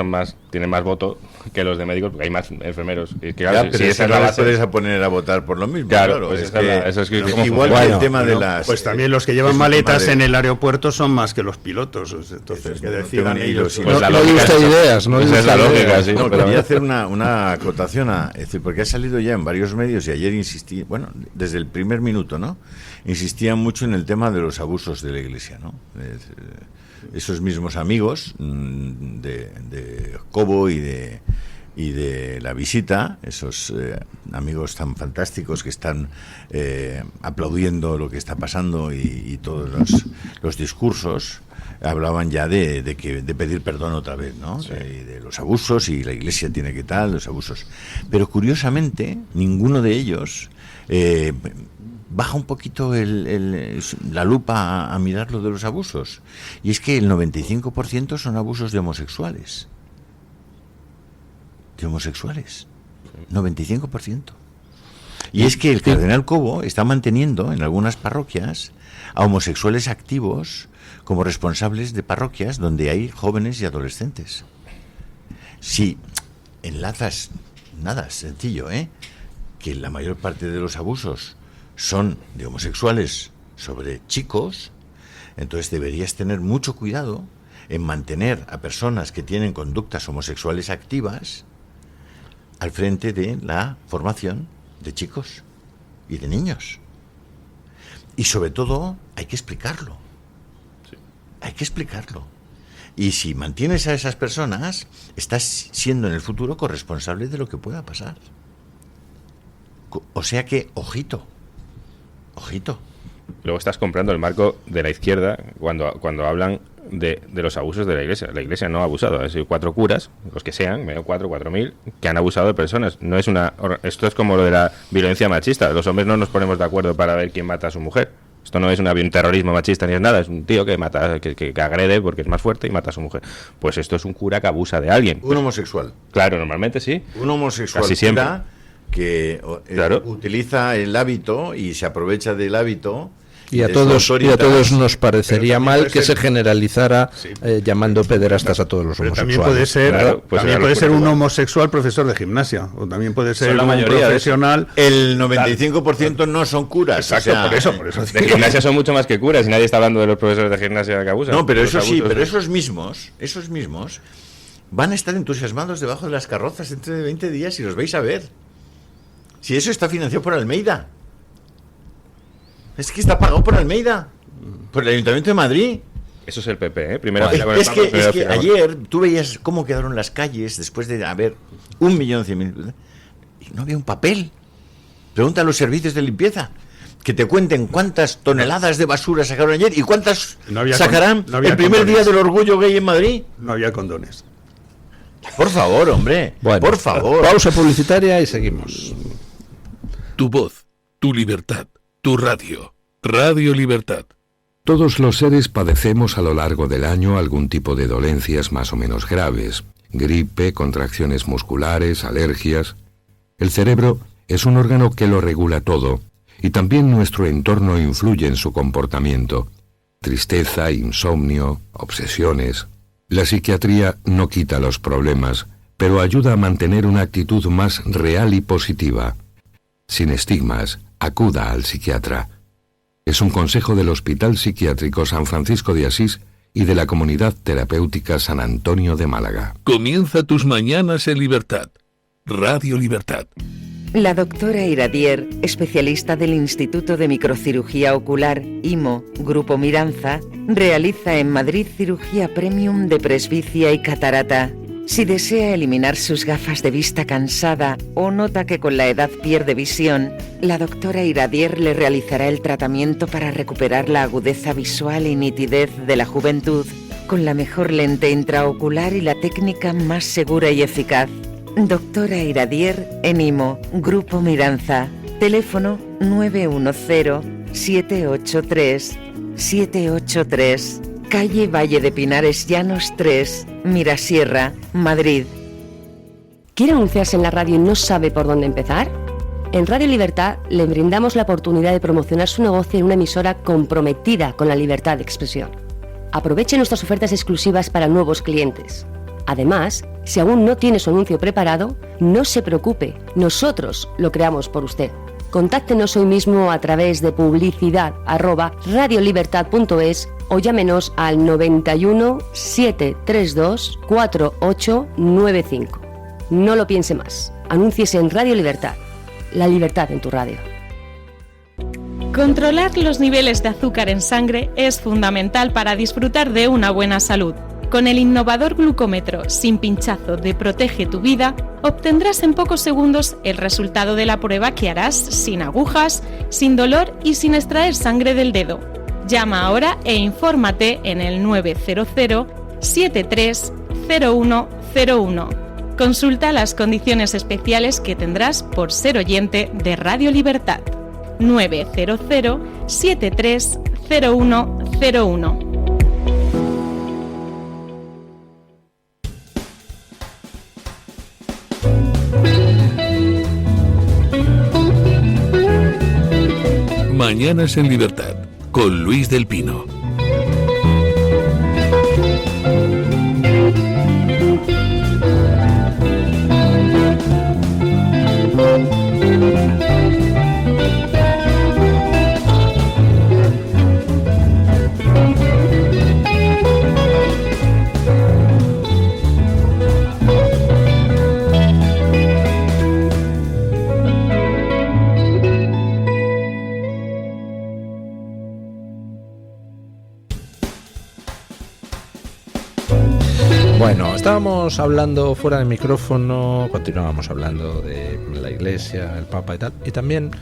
tienen más voto que los de médicos, porque hay más enfermeros. Y que, claro, pero si esa no les puedes a poner a votar por lo mismo. Claro, pues eso es que igual que el tema de las... Pues también los que llevan maletas en el aeropuerto son más que los pilotos. Entonces, que decidan ellos. Pues no hay usted ideas, ¿no? Esa es la lógica, sí. No, quería hacer una acotación, es decir, porque ha salido ya en varios medios, y ayer insistí, bueno, desde el primer minuto, ¿no? Insistían mucho en el tema de los abusos de la Iglesia, ¿no? Esos mismos amigos de Cobo y de La Visita, esos amigos tan fantásticos que están aplaudiendo lo que está pasando y todos los discursos, hablaban ya de pedir perdón otra vez, ¿no? Sí. De los abusos, y la Iglesia tiene que tal, los abusos. Pero curiosamente, ninguno de ellos baja un poquito la lupa a mirar lo de los abusos. Y es que el 95% son abusos de homosexuales. 95%. Y es que el cardenal Cobo está manteniendo en algunas parroquias a homosexuales activos como responsables de parroquias donde hay jóvenes y adolescentes. Si enlazas, nada, sencillo, que la mayor parte de los abusos son de homosexuales sobre chicos, entonces deberías tener mucho cuidado en mantener a personas que tienen conductas homosexuales activas al frente de la formación de chicos y de niños. Y sobre todo hay que explicarlo. Sí. Hay que explicarlo. Y si mantienes a esas personas, estás siendo en el futuro corresponsable de lo que pueda pasar. O sea que, ojito. Luego estás comprando el marco de la izquierda cuando hablan de los abusos de la Iglesia. La Iglesia no ha abusado. Ha sido 4 curas, los que sean, 4.000, que han abusado de personas. No es esto es como lo de la violencia machista. Los hombres no nos ponemos de acuerdo para ver quién mata a su mujer. Esto no es un terrorismo machista ni es nada. Es un tío que mata, que agrede porque es más fuerte y mata a su mujer. Pues esto es un cura que abusa de alguien. Un homosexual. Claro, normalmente sí. Un homosexual. Casi siempre. Que utiliza el hábito y se aprovecha del hábito. Y a todos nos parecería mal que se generalizara llamando pederastas a todos los homosexuales. También puede ser un homosexual profesor de gimnasia, o también puede ser un profesional. El 95% no son curas. Exacto, por eso. De gimnasia son mucho más que curas, y nadie está hablando de los profesores de gimnasia que abusan. No, pero eso sí, pero esos mismos van a estar entusiasmados debajo de las carrozas dentro de 20 días y los vais a ver. Si eso está financiado por Almeida. Es que está pagado por Almeida, por el Ayuntamiento de Madrid. Eso es el PP, Primera fila con el es que ayer tú veías cómo quedaron las calles después de haber 1.100.000. no había un papel. Pregunta a los servicios de limpieza que te cuenten cuántas toneladas de basura sacaron ayer y cuántas sacarán el primer día del orgullo gay en Madrid. No había condones. Por favor, hombre. Bueno, por favor. Pausa publicitaria y seguimos. Tu voz, tu libertad, tu radio. Radio Libertad. Todos los seres padecemos a lo largo del año algún tipo de dolencias más o menos graves. Gripe, contracciones musculares, alergias. El cerebro es un órgano que lo regula todo, y también nuestro entorno influye en su comportamiento. Tristeza, insomnio, obsesiones. La psiquiatría no quita los problemas, pero ayuda a mantener una actitud más real y positiva. Sin estigmas, acuda al psiquiatra. Es un consejo del Hospital Psiquiátrico San Francisco de Asís y de la Comunidad Terapéutica San Antonio de Málaga. Comienza tus mañanas en libertad. Radio Libertad. La doctora Iradier, especialista del Instituto de Microcirugía Ocular, IMO, Grupo Miranza, realiza en Madrid cirugía premium de presbicia y catarata. Si desea eliminar sus gafas de vista cansada o nota que con la edad pierde visión, la doctora Iradier le realizará el tratamiento para recuperar la agudeza visual y nitidez de la juventud con la mejor lente intraocular y la técnica más segura y eficaz. Doctora Iradier en IMO, Grupo Miranza. Teléfono 910-783-783. Calle Valle de Pinares Llanos 3, Mirasierra, Madrid. ¿Quiere anunciarse en la radio y no sabe por dónde empezar? En Radio Libertad le brindamos la oportunidad de promocionar su negocio en una emisora comprometida con la libertad de expresión. Aproveche nuestras ofertas exclusivas para nuevos clientes. Además, si aún no tiene su anuncio preparado, no se preocupe, nosotros lo creamos por usted. Contáctenos hoy mismo a través de publicidad@radiolibertad.es o llámenos al 91 732 4895. No lo piense más. Anúnciese en Radio Libertad. La libertad en tu radio. Controlar los niveles de azúcar en sangre es fundamental para disfrutar de una buena salud. Con el innovador glucómetro sin pinchazo de Protege tu Vida, obtendrás en pocos segundos el resultado de la prueba que harás sin agujas, sin dolor y sin extraer sangre del dedo. Llama ahora e infórmate en el 900-730101. Consulta las condiciones especiales que tendrás por ser oyente de Radio Libertad. 900-730101. Mañanas en libertad con Luis del Pino. Bueno, estábamos hablando fuera de micrófono, continuábamos hablando de la Iglesia, el Papa y tal, y también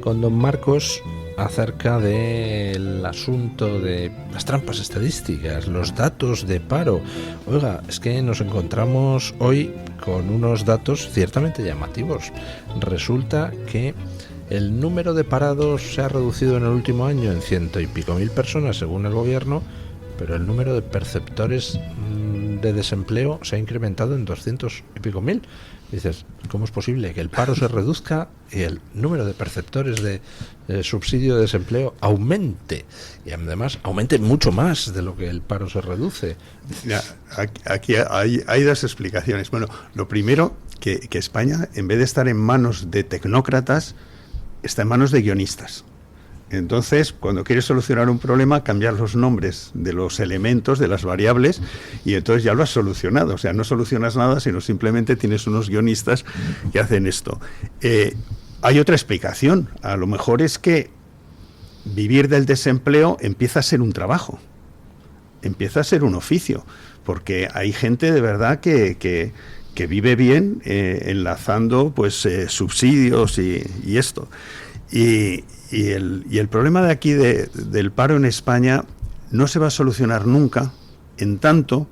con don Marcos acerca del asunto de las trampas estadísticas, los datos de paro. Oiga, es que nos encontramos hoy con unos datos ciertamente llamativos. Resulta que el número de parados se ha reducido en el último año en 100 y pico mil personas según el gobierno, pero el número de perceptores de desempleo se ha incrementado en 200 y pico mil. Dices, ¿cómo es posible que el paro se reduzca y el número de perceptores de subsidio de desempleo aumente? Y además aumente mucho más de lo que el paro se reduce. Ya, aquí hay dos explicaciones. Bueno, lo primero, que España, en vez de estar en manos de tecnócratas, está en manos de guionistas. Entonces, cuando quieres solucionar un problema, cambiar los nombres de los elementos, de las variables, y entonces ya lo has solucionado. O sea, no solucionas nada, sino simplemente tienes unos guionistas que hacen esto. Hay otra explicación. A lo mejor es que vivir del desempleo empieza a ser un trabajo, empieza a ser un oficio, porque hay gente de verdad que que vive bien enlazando pues subsidios y esto. Y el problema de aquí del paro en España no se va a solucionar nunca en tanto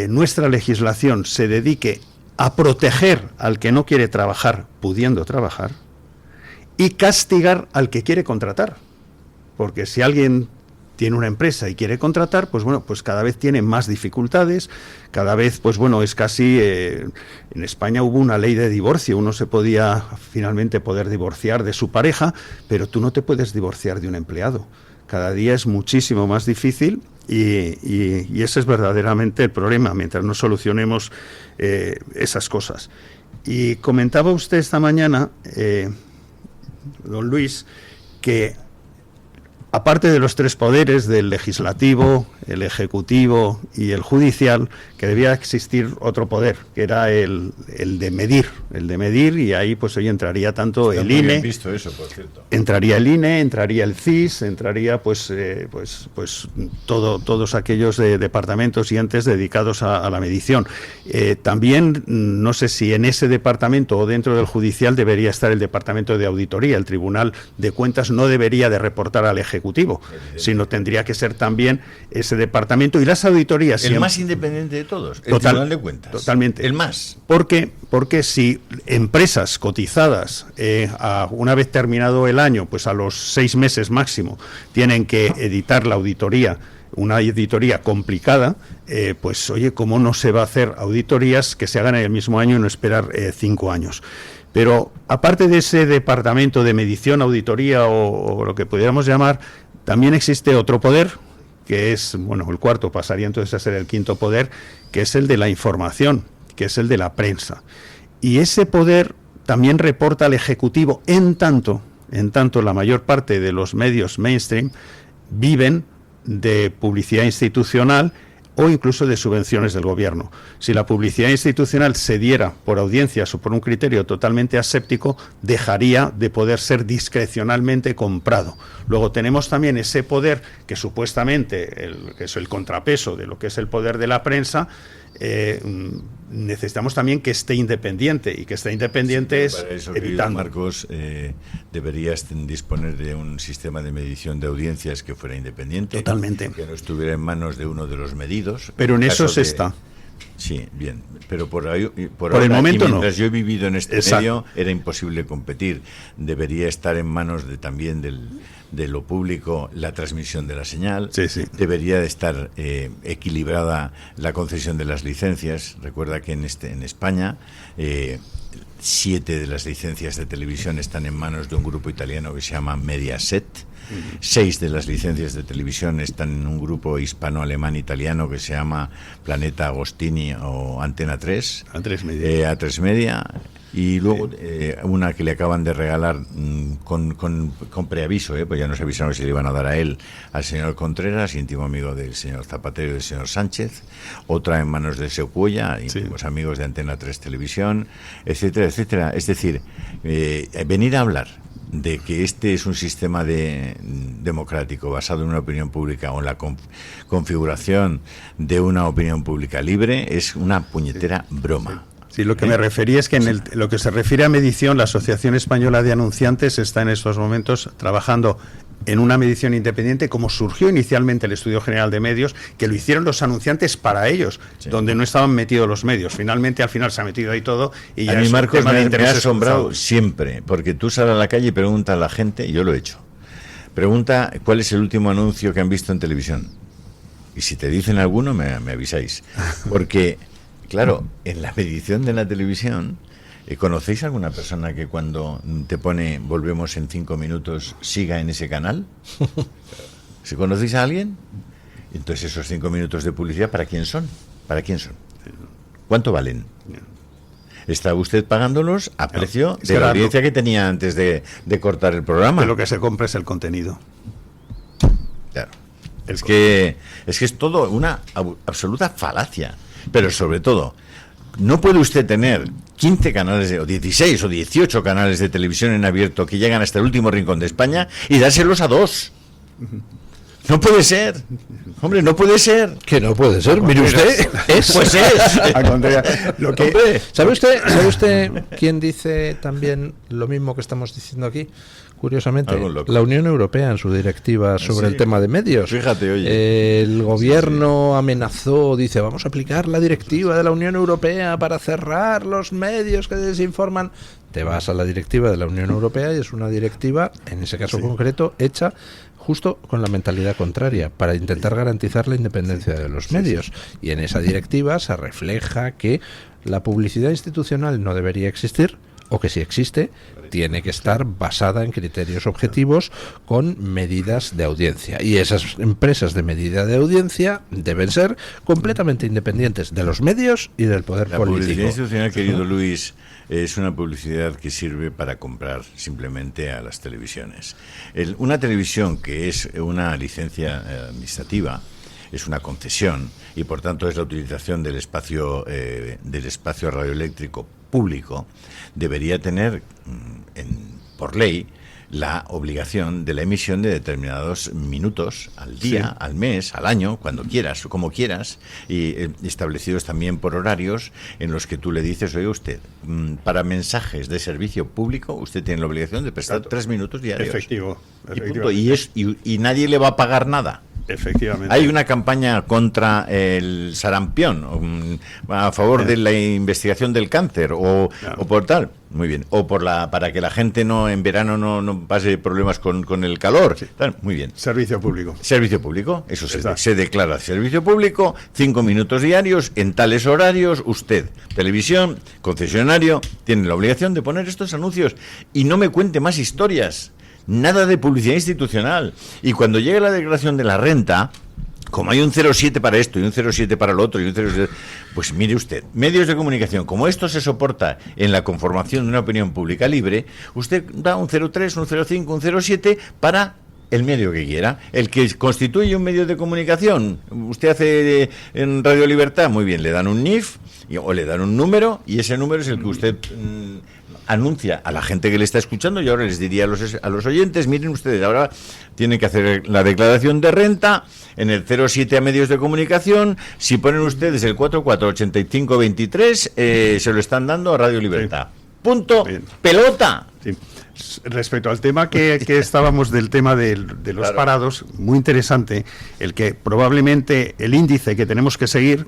nuestra legislación se dedique a proteger al que no quiere trabajar pudiendo trabajar y castigar al que quiere contratar. Porque si alguien tiene una empresa y quiere contratar, pues bueno, pues cada vez tiene más dificultades, cada vez, pues bueno, es casi... en España hubo una ley de divorcio, uno se podía finalmente poder divorciar de su pareja, pero tú no te puedes divorciar de un empleado. Cada día es muchísimo más difícil y ese es verdaderamente el problema, mientras no solucionemos esas cosas. Y comentaba usted esta mañana, don Luis, que aparte de los tres poderes, del legislativo, el ejecutivo y el judicial, que debía existir otro poder, que era el de medir, y ahí pues hoy entraría tanto el INE, bien visto eso, por cierto. Entraría el INE, entraría el CIS, entraría pues todos aquellos departamentos y entes dedicados a la medición. También, no sé si en ese departamento o dentro del judicial debería estar el departamento de auditoría. El Tribunal de Cuentas no debería de reportar al Ejecutivo, sino tendría que ser también ese departamento y las auditorías. El más independiente de todos, el Tribunal de Cuentas. Totalmente. El más. Porque si empresas cotizadas, una vez terminado el año, pues a los 6 meses máximo, tienen que editar la auditoría, una auditoría complicada, pues oye, ¿cómo no se va a hacer auditorías que se hagan en el mismo año y no esperar 5 años? Pero aparte de ese departamento de medición, auditoría o lo que pudiéramos llamar, también existe otro poder, que es, bueno, el cuarto pasaría entonces a ser el quinto poder, que es el de la información, que es el de la prensa. Y ese poder también reporta al Ejecutivo, en tanto la mayor parte de los medios mainstream viven de publicidad institucional o incluso de subvenciones del gobierno. Si la publicidad institucional se diera por audiencias o por un criterio totalmente aséptico, dejaría de poder ser discrecionalmente comprado. Luego tenemos también ese poder que supuestamente que es el contrapeso de lo que es el poder de la prensa. Necesitamos también que esté independiente, y que esté independiente sí, es evitando. Marcos, deberías disponer de un sistema de medición de audiencias que fuera independiente. Totalmente. Que no estuviera en manos de uno de los medidos. Pero en eso se está. Sí, bien, pero por el momento no. Mientras yo he vivido en este Exacto. medio, era imposible competir. Debería estar en manos también de lo público la transmisión de la señal. Sí, sí. Debería de estar equilibrada la concesión de las licencias. Recuerda que en España 7 de las licencias de televisión están en manos de un grupo italiano que se llama Mediaset. 6 de las licencias de televisión están en un grupo hispano-alemán-italiano que se llama Planeta Agostini o Antena 3. A3 Media. Y luego una que le acaban de regalar con preaviso, pues ya nos avisaron si le iban a dar a él, al señor Contreras, íntimo amigo del señor Zapatero y del señor Sánchez. Otra en manos de Secuoya, íntimos amigos de Antena 3 Televisión, etcétera, etcétera. Es decir, venir a hablar de que este es un sistema democrático basado en una opinión pública o en la configuración de una opinión pública libre es una puñetera broma. Sí, lo que me refería es que lo que se refiere a medición, la Asociación Española de Anunciantes está en estos momentos trabajando en una medición independiente, como surgió inicialmente el Estudio General de Medios, que lo hicieron los anunciantes para ellos, donde no estaban metidos los medios. Finalmente, al final se ha metido ahí todo y ya a mí, Marcos, me ha asombrado cruzados. Siempre, porque tú sales a la calle y preguntas a la gente, y yo lo he hecho, pregunta cuál es el último anuncio que han visto en televisión. Y si te dicen alguno, me avisáis. Porque, claro, en la medición de la televisión, ¿conocéis alguna persona que cuando te pone volvemos en 5 minutos siga en ese canal? ¿Si conocéis a alguien? Entonces esos 5 minutos de publicidad, ¿para quién son? ¿Para quién son? ¿Cuánto valen? ¿Está usted pagándolos a precio de la audiencia que tenía antes de cortar el programa? Lo que se compra es el contenido. Claro. Es que es todo una absoluta falacia. Pero sobre todo, no puede usted tener 15 canales o 16 o 18 canales de televisión en abierto que llegan hasta el último rincón de España y dárselos a 2. No puede ser. Hombre, no puede ser. Que no puede ser. Mire usted. Pues es. Hombre, ¿sabe usted quién dice también lo mismo que estamos diciendo aquí? Curiosamente, la Unión Europea en su directiva sobre el tema de medios. Fíjate, oye. El gobierno amenazó, dice, vamos a aplicar la directiva de la Unión Europea para cerrar los medios que desinforman. Te vas a la directiva de la Unión Europea y es una directiva, en ese caso concreto, hecha justo con la mentalidad contraria, para intentar garantizar la independencia de los medios. Y en esa directiva se refleja que la publicidad institucional no debería existir, o que si existe, tiene que estar basada en criterios objetivos con medidas de audiencia. Y esas empresas de medida de audiencia deben ser completamente independientes de los medios y del poder político. La publicidad institucional, querido Luis, es una publicidad que sirve para comprar simplemente a las televisiones. Una televisión que es una licencia administrativa, es una concesión, y por tanto es la utilización del espacio radioeléctrico público, debería tener por ley la obligación de la emisión de determinados minutos al día, al mes, al año, cuando quieras o como quieras, y establecidos también por horarios en los que tú le dices, oye usted, para mensajes de servicio público usted tiene la obligación de prestar 3 minutos diarios. Efectivo. Y nadie le va a pagar nada. Efectivamente. Hay una campaña contra el sarampión, a favor de la investigación del cáncer, o por tal. Muy bien. O para que la gente en verano no pase problemas con el calor. Sí. Tal, muy bien. Servicio público. Servicio público, eso se declara servicio público, 5 minutos diarios, en tales horarios, usted, televisión, concesionario, tiene la obligación de poner estos anuncios. Y no me cuente más historias. Nada de publicidad institucional. Y cuando llegue la declaración de la renta, como hay un 07 para esto y un 07 para lo otro y un 07, pues mire usted, medios de comunicación, como esto se soporta en la conformación de una opinión pública libre, usted da un 03, un 05, un 07 para el medio que quiera. El que constituye un medio de comunicación, usted hace en Radio Libertad, muy bien, le dan un NIF o le dan un número, y ese número es el que usted anuncia a la gente que le está escuchando. Y ahora les diría a los oyentes, miren ustedes, ahora tienen que hacer la declaración de renta en el 07 a medios de comunicación. Si ponen ustedes el 448523, se lo están dando a Radio Libertad. Sí. Punto. Bien. Pelota. Sí. Respecto al tema que estábamos del tema de los parados, muy interesante, el que probablemente el índice que tenemos que seguir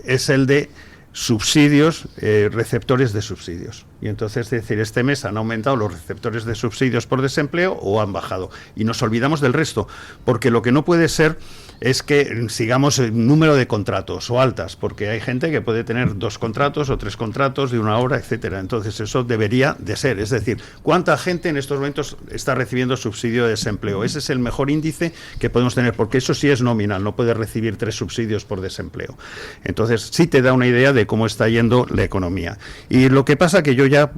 es el de subsidios, receptores de subsidios. Y entonces, es decir, este mes han aumentado los receptores de subsidios por desempleo o han bajado. Y nos olvidamos del resto, porque lo que no puede ser es que sigamos el número de contratos o altas, porque hay gente que puede tener 2 contratos o 3 contratos de 1 hora, etcétera. Entonces eso debería de ser, es decir, ¿cuánta gente en estos momentos está recibiendo subsidio de desempleo? Ese es el mejor índice que podemos tener, porque eso sí es nominal, no puedes recibir 3 subsidios por desempleo. Entonces sí te da una idea de cómo está yendo la economía. Y lo que pasa que yo ya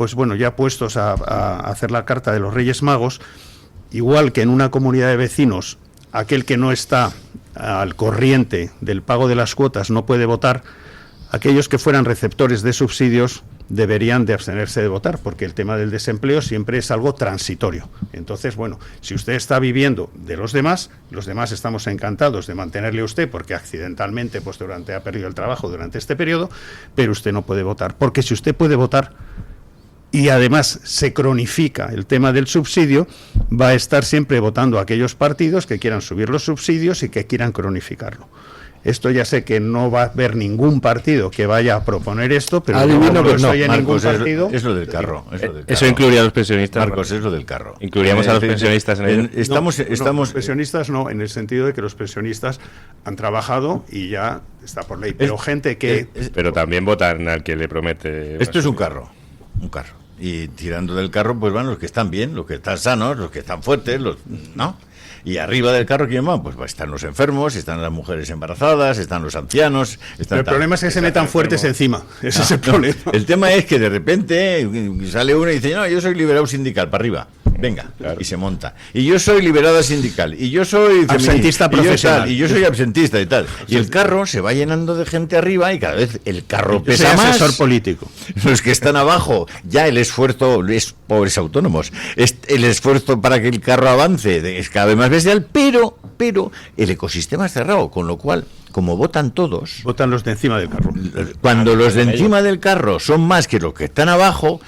puestos a hacer la carta de los Reyes Magos, igual que en una comunidad de vecinos, aquel que no está al corriente del pago de las cuotas no puede votar, aquellos que fueran receptores de subsidios deberían de abstenerse de votar, porque el tema del desempleo siempre es algo transitorio. Entonces, bueno, si usted está viviendo de los demás estamos encantados de mantenerle a usted, porque accidentalmente ha perdido el trabajo durante este periodo, pero usted no puede votar, porque si usted puede votar y además se cronifica el tema del subsidio, va a estar siempre votando a aquellos partidos que quieran subir los subsidios y que quieran cronificarlo. Esto ya sé que no va a haber ningún partido que vaya a proponer esto, pero adivino, no estoy en Marcos, ningún partido. Es lo del carro. Eso incluiría a los pensionistas. Marcos, es lo del carro. Incluiríamos a los pensionistas en ello. Los pensionistas no, en el sentido de que los pensionistas han trabajado y ya está por ley. Pero gente que... Pero también votan al que le promete... Esto es un carro. Y tirando del carro, pues van los que están bien, los que están sanos, los que están fuertes, ¿no? Y arriba del carro, ¿quién va? Pues están los enfermos, están las mujeres embarazadas, están los ancianos... Pero el problema es que se metan fuertes encima. Ese es el problema. El tema es que de repente sale uno y dice, no, yo soy liberado sindical, para arriba. Venga, claro. Y se monta. Y yo soy liberada sindical, y yo soy absentista profesional, y yo soy absentista y tal. Y el carro se va llenando de gente arriba y cada vez el carro pesa más. Asesor político. Los que están abajo, ya el esfuerzo, es pobres autónomos, el esfuerzo para que el carro avance es cada vez más bestial, pero el ecosistema es cerrado, con lo cual, como votan todos... Votan los de encima del carro. Cuando los de encima del carro son más que los que están abajo,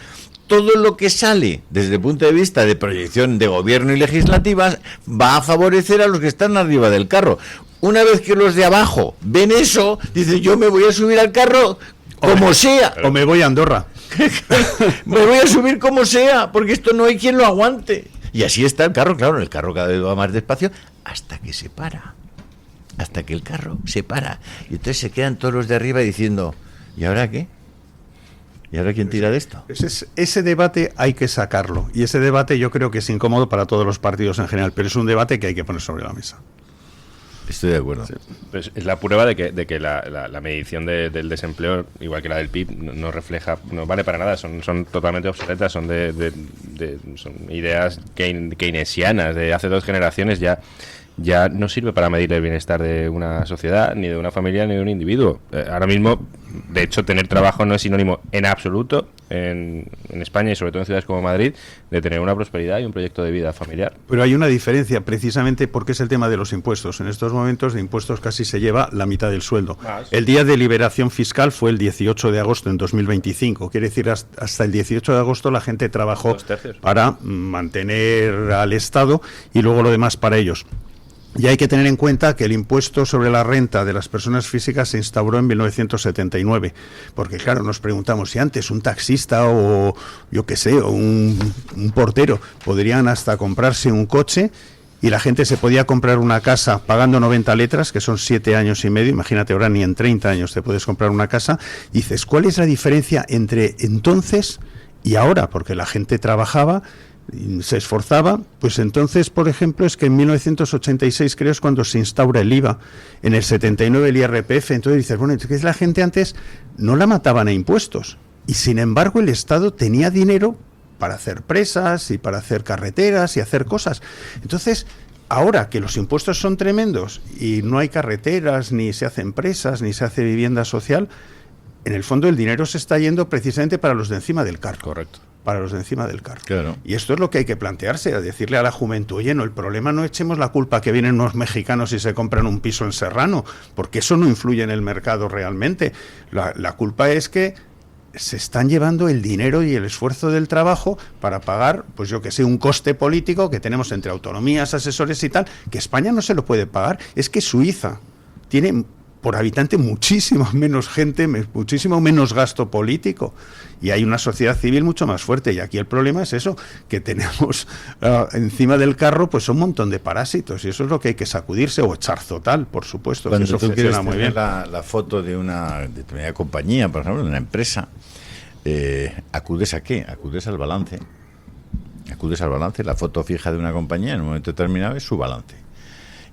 todo lo que sale desde el punto de vista de proyección de gobierno y legislativas va a favorecer a los que están arriba del carro. Una vez que los de abajo ven eso, dicen, yo me voy a subir al carro como sea. O me voy a Andorra. Me voy a subir como sea, porque esto no hay quien lo aguante. Y así está el carro, claro, el carro cada vez va más despacio hasta que se para. Hasta que el carro se para. Y entonces se quedan todos los de arriba diciendo, ¿y ahora qué? ¿Y ahora quién tira de esto? Ese debate hay que sacarlo. Y ese debate yo creo que es incómodo para todos los partidos en general, pero es un debate que hay que poner sobre la mesa. Estoy de acuerdo. Sí. Pues es la prueba de que la medición del desempleo, igual que la del PIB, no refleja, no vale para nada, son totalmente obsoletas, son son ideas keynesianas de hace 2 generaciones, ya no sirve para medir el bienestar de una sociedad, ni de una familia, ni de un individuo. Ahora mismo, de hecho, tener trabajo no es sinónimo en absoluto en España y sobre todo en ciudades como Madrid de tener una prosperidad y un proyecto de vida familiar. Pero hay una diferencia precisamente porque es el tema de los impuestos. En estos momentos de impuestos casi se lleva la mitad del sueldo. El día de liberación fiscal fue el 18 de agosto en 2025. Quiere decir, hasta el 18 de agosto la gente trabajó para mantener al Estado y luego lo demás para ellos. Y hay que tener en cuenta que el impuesto sobre la renta de las personas físicas se instauró en 1979, porque claro, nos preguntamos si antes un taxista o yo qué sé, o un portero podrían hasta comprarse un coche y la gente se podía comprar una casa pagando 90 letras, que son 7 años y medio, imagínate ahora ni en 30 años te puedes comprar una casa, y dices, ¿cuál es la diferencia entre entonces y ahora? Porque la gente trabajaba, se esforzaba, pues entonces, por ejemplo, es que en 1986 creo es cuando se instaura el IVA, en el 79 el IRPF, entonces dices, bueno, es que la gente antes no la mataban a impuestos, y sin embargo el Estado tenía dinero para hacer presas y para hacer carreteras y hacer cosas. Entonces, ahora que los impuestos son tremendos y no hay carreteras, ni se hacen presas, ni se hace vivienda social, en el fondo el dinero se está yendo precisamente para los de encima del carro. Correcto. Para los de encima del carro. Claro. Y esto es lo que hay que plantearse, a decirle a la juventud, oye, no, el problema no echemos la culpa que vienen unos mexicanos y se compran un piso en Serrano, porque eso no influye en el mercado realmente. La culpa es que se están llevando el dinero y el esfuerzo del trabajo para pagar, pues yo que sé, un coste político que tenemos entre autonomías, asesores y tal, que España no se lo puede pagar. Es que Suiza tiene por habitante muchísima menos gente, muchísimo menos gasto político, y hay una sociedad civil mucho más fuerte, y aquí el problema es eso, que tenemos encima del carro pues un montón de parásitos, y eso es lo que hay que sacudirse, o Charzotal, por supuesto. Cuando que eso tú quieres funciona muy tener bien. la foto de una determinada compañía, por ejemplo, de una empresa, ¿acudes a qué? Acudes al balance. Acudes al balance. La foto fija de una compañía en un momento determinado es su balance.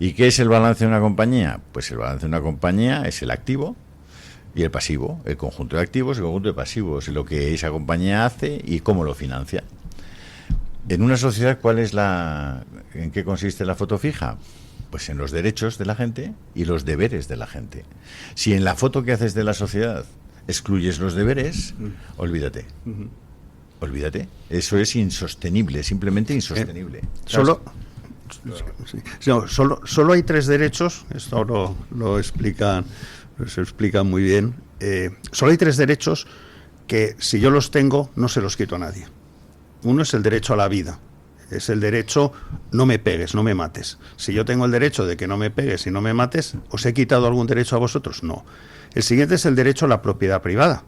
¿Y qué es el balance de una compañía? Pues el balance de una compañía es el activo y el pasivo, el conjunto de activos y el conjunto de pasivos, lo que esa compañía hace y cómo lo financia. En una sociedad, ¿en qué consiste la foto fija? Pues en los derechos de la gente y los deberes de la gente. Si en la foto que haces de la sociedad excluyes los deberes, olvídate. Olvídate. Eso es insostenible, simplemente insostenible. Solo hay 3 derechos, esto lo explican, se explica muy bien. Solo hay 3 derechos que si yo los tengo no se los quito a nadie. Uno es el derecho a la vida, es el derecho no me pegues, no me mates. Si yo tengo el derecho de que no me pegues y no me mates, ¿os he quitado algún derecho a vosotros? No. El siguiente es el derecho a la propiedad privada.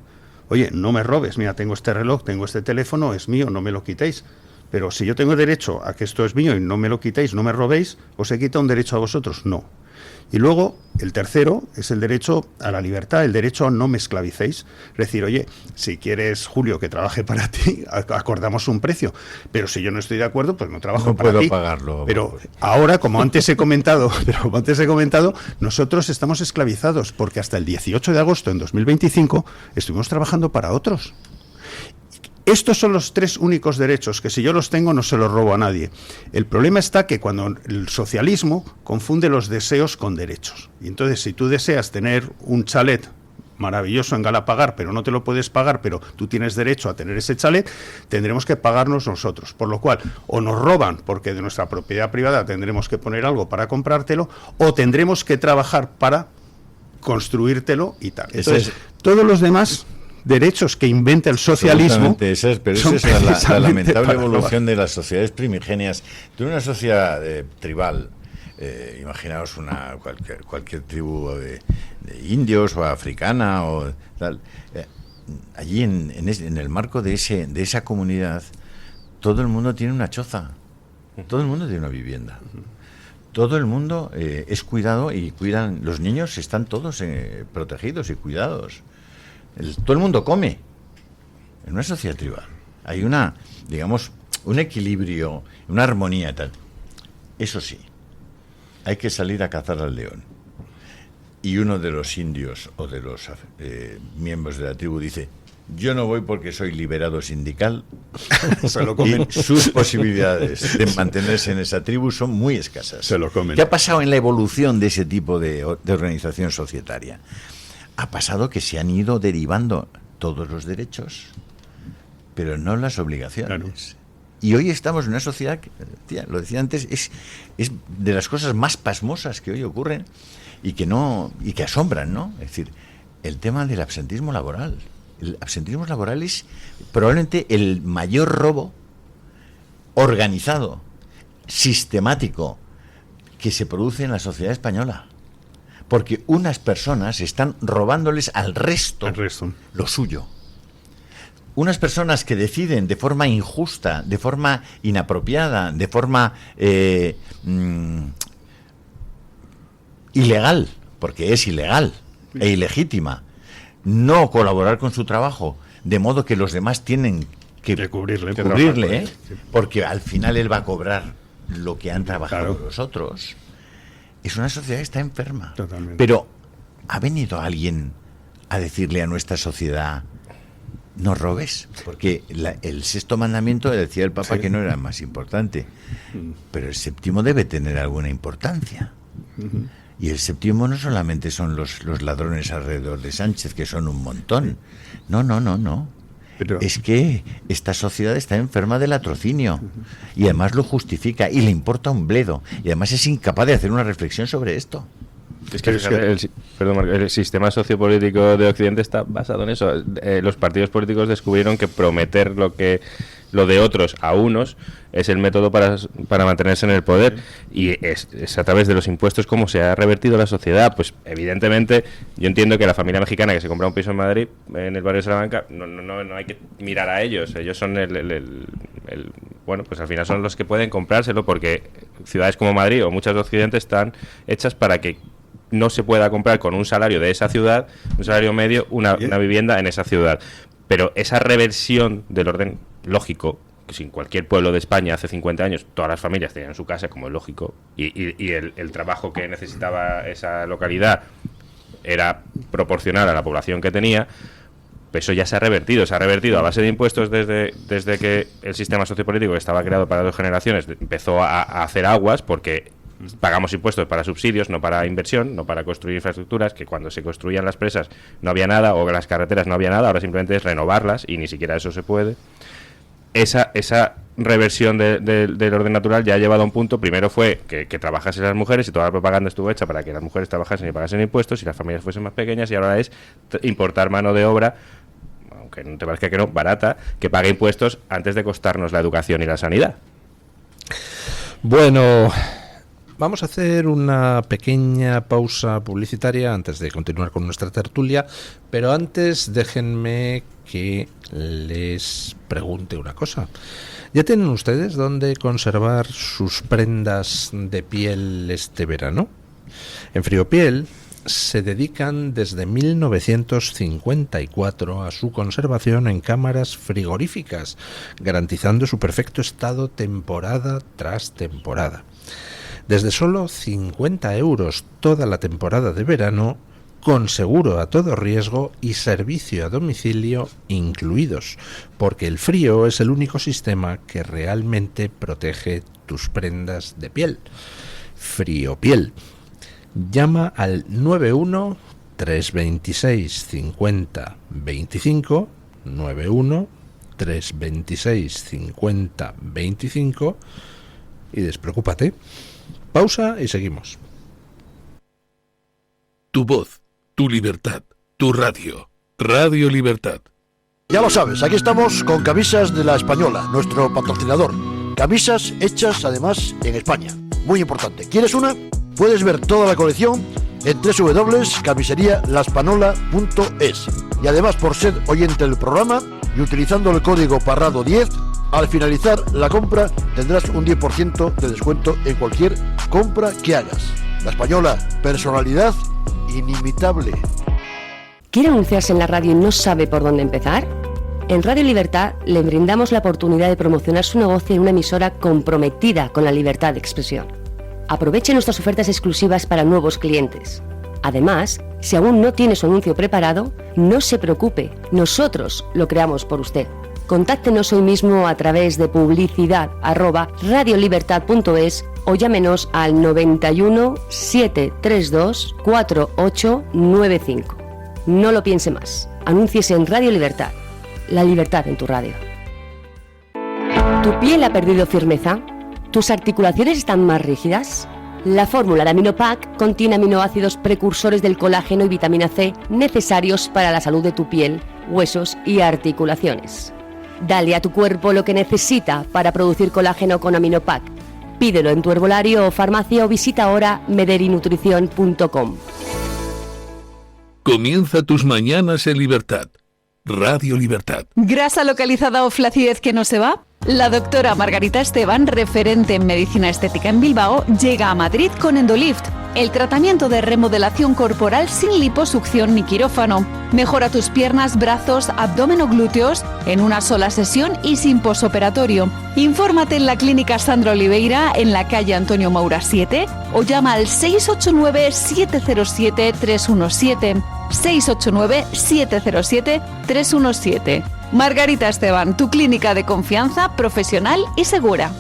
Oye, no me robes, mira, tengo este reloj, tengo este teléfono, es mío, no me lo quitéis. Pero si yo tengo derecho a que esto es mío y no me lo quitéis, no me robéis, ¿os he quitado un derecho a vosotros? No. Y luego, el tercero es el derecho a la libertad, el derecho a no me esclavicéis. Es decir, oye, si quieres, Julio, que trabaje para ti, acordamos un precio. Pero si yo no estoy de acuerdo, pues no trabajo para ti. No puedo pagarlo. Pero ahora, como antes he comentado, nosotros estamos esclavizados porque hasta el 18 de agosto en 2025 estuvimos trabajando para otros. Estos son los 3 únicos derechos que si yo los tengo no se los robo a nadie. El problema está que cuando el socialismo confunde los deseos con derechos. Y entonces si tú deseas tener un chalet maravilloso en Galapagar, pero no te lo puedes pagar, pero tú tienes derecho a tener ese chalet, tendremos que pagarnos nosotros. Por lo cual, o nos roban, porque de nuestra propiedad privada tendremos que poner algo para comprártelo, o tendremos que trabajar para construírtelo y tal. Entonces, todos los demás derechos que inventa el socialismo... Pero esa es la lamentable evolución de las sociedades primigenias. De una sociedad tribal, imaginaos cualquier tribu de indios o africana o tal, allí en el marco de esa comunidad todo el mundo tiene una choza, todo el mundo tiene una vivienda, todo el mundo es cuidado y cuidan, los niños están todos protegidos y cuidados, todo el mundo come. En una sociedad tribal hay un equilibrio, una armonía tal. Eso sí, hay que salir a cazar al león. Y uno de los indios o de los miembros de la tribu dice: yo no voy porque soy liberado sindical. Se lo comen. Y sus posibilidades de mantenerse en esa tribu son muy escasas. Se lo comen. ¿Qué ha pasado en la evolución de ese tipo de organización societaria? Ha pasado que se han ido derivando todos los derechos, pero no las obligaciones. Claro. Y hoy estamos en una sociedad que, lo decía antes, es de las cosas más pasmosas que hoy ocurren y que asombran, ¿no? Es decir, el tema del absentismo laboral. El absentismo laboral es probablemente el mayor robo organizado, sistemático, que se produce en la sociedad española. Porque unas personas están robándoles al resto lo suyo. Unas personas que deciden de forma injusta, de forma inapropiada, de forma ilegal, porque es ilegal e ilegítima, no colaborar con su trabajo, de modo que los demás tienen que cubrirle, porque al final él va a cobrar lo que han trabajado los otros. Es una sociedad que está enferma. Totalmente. Pero ¿ha venido alguien a decirle a nuestra sociedad: no robes? Porque el 6º mandamiento decía el Papa que no era más importante, pero el 7º debe tener alguna importancia. Y el 7º no solamente son los ladrones alrededor de Sánchez, que son un montón. No. Pero es que esta sociedad está enferma del latrocinio y además lo justifica y le importa un bledo y además es incapaz de hacer una reflexión sobre esto. Es que el sistema sociopolítico de Occidente está basado en eso. Los partidos políticos descubrieron que prometer lo de otros a unos es el método para mantenerse en el poder, y es a través de los impuestos como se ha revertido la sociedad. Pues evidentemente yo entiendo que la familia mexicana que se compra un piso en Madrid, en el barrio de Salamanca, no hay que mirar a ellos son bueno, pues al final son los que pueden comprárselo, porque ciudades como Madrid o muchas de Occidente están hechas para que no se pueda comprar con un salario de esa ciudad, un salario medio, una vivienda en esa ciudad. Pero esa reversión del orden lógico, que si en cualquier pueblo de España hace 50 años todas las familias tenían su casa, como es lógico, y el trabajo que necesitaba esa localidad era proporcional a la población que tenía, pues eso ya se ha revertido a base de impuestos desde que el sistema sociopolítico, que estaba creado para 2 generaciones, empezó a hacer aguas, porque pagamos impuestos para subsidios, no para inversión, no para construir infraestructuras, que cuando se construían las presas no había nada, o las carreteras no había nada, ahora simplemente es renovarlas y ni siquiera eso se puede. Esa reversión del orden natural ya ha llevado a un punto. Primero fue que trabajasen las mujeres y toda la propaganda estuvo hecha para que las mujeres trabajasen y pagasen impuestos y las familias fuesen más pequeñas, y ahora es importar mano de obra, aunque no te parezca que no, barata, que pague impuestos antes de costarnos la educación y la sanidad. Bueno, vamos a hacer una pequeña pausa publicitaria antes de continuar con nuestra tertulia, pero antes déjenme que les pregunte una cosa. ¿Ya tienen ustedes dónde conservar sus prendas de piel este verano? En Friopiel se dedican desde 1954 a su conservación en cámaras frigoríficas, garantizando su perfecto estado temporada tras temporada. Desde solo 50 € toda la temporada de verano, con seguro a todo riesgo y servicio a domicilio incluidos, porque el frío es el único sistema que realmente protege tus prendas de piel. Friopiel. Llama al 91 326 50 25, 91 326 50 25 y despreocúpate. Pausa y seguimos. Tu voz, tu libertad, tu radio. Radio Libertad. Ya lo sabes, aquí estamos con Camisas de La Española, nuestro patrocinador. Camisas hechas además en España. Muy importante. ¿Quieres una? Puedes ver toda la colección en www.camiserialaspanola.es. Y además, por ser oyente del programa y utilizando el código PARRADO10, al finalizar la compra tendrás un 10% de descuento en cualquier compra que hagas. La Española, personalidad inimitable. ¿Quiere anunciarse en la radio y no sabe por dónde empezar? En Radio Libertad le brindamos la oportunidad de promocionar su negocio en una emisora comprometida con la libertad de expresión. Aproveche nuestras ofertas exclusivas para nuevos clientes. Además, si aún no tiene su anuncio preparado, no se preocupe, nosotros lo creamos por usted. Contáctenos hoy mismo a través de publicidad@radiolibertad.es o llámenos al 91 732 4895. No lo piense más. Anúnciese en Radio Libertad. La libertad en tu radio. ¿Tu piel ha perdido firmeza? ¿Tus articulaciones están más rígidas? La fórmula de Aminopac contiene aminoácidos precursores del colágeno y vitamina C necesarios para la salud de tu piel, huesos y articulaciones. Dale a tu cuerpo lo que necesita para producir colágeno con Aminopac. Pídelo en tu herbolario o farmacia o visita ahora mederinutrición.com. Comienza tus mañanas en libertad. Radio Libertad. ¿Grasa localizada o flacidez que no se va? La doctora Margarita Esteban, referente en medicina estética en Bilbao, llega a Madrid con Endolift, el tratamiento de remodelación corporal sin liposucción ni quirófano. Mejora tus piernas, brazos, abdomen o glúteos en una sola sesión y sin posoperatorio. Infórmate en la clínica Sandra Oliveira, en la calle Antonio Maura 7, o llama al 689-707-317. 689-707-317. Margarita Esteban, tu clínica de confianza, profesional y segura.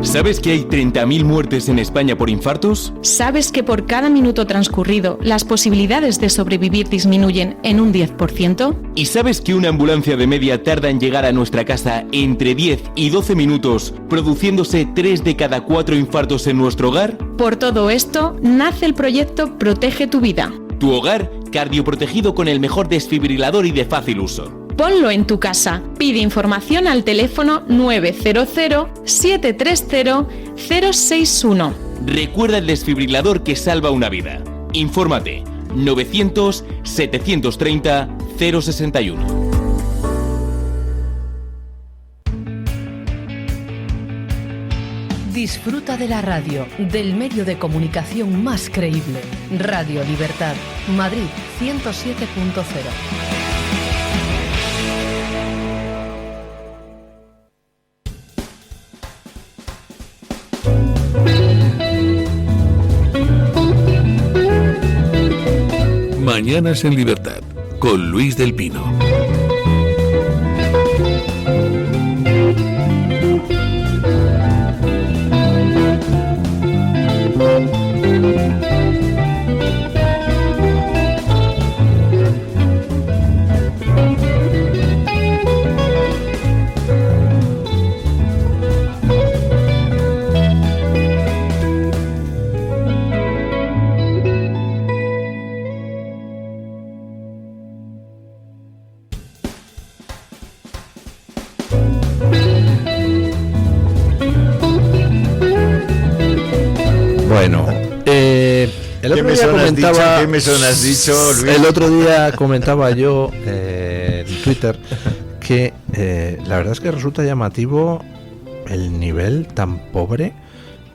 ¿Sabes que hay 30.000 muertes en España por infartos? ¿Sabes que por cada minuto transcurrido las posibilidades de sobrevivir disminuyen en un 10%? ¿Y sabes que una ambulancia de media tarda en llegar a nuestra casa entre 10 y 12 minutos, produciéndose 3 de cada 4 infartos en nuestro hogar? Por todo esto, nace el proyecto Protege tu Vida. Tu hogar cardioprotegido con el mejor desfibrilador y de fácil uso. Ponlo en tu casa. Pide información al teléfono 900-730-061. Recuerda el desfibrilador que salva una vida. Infórmate 900-730-061. Disfruta de la radio, del medio de comunicación más creíble. Radio Libertad, Madrid 107.0. Mañanas en Libertad, con Luis del Pino. Bueno, el otro día comentaba. ¿Qué me has dicho, Luis? El otro día comentaba yo en Twitter que la verdad es que resulta llamativo el nivel tan pobre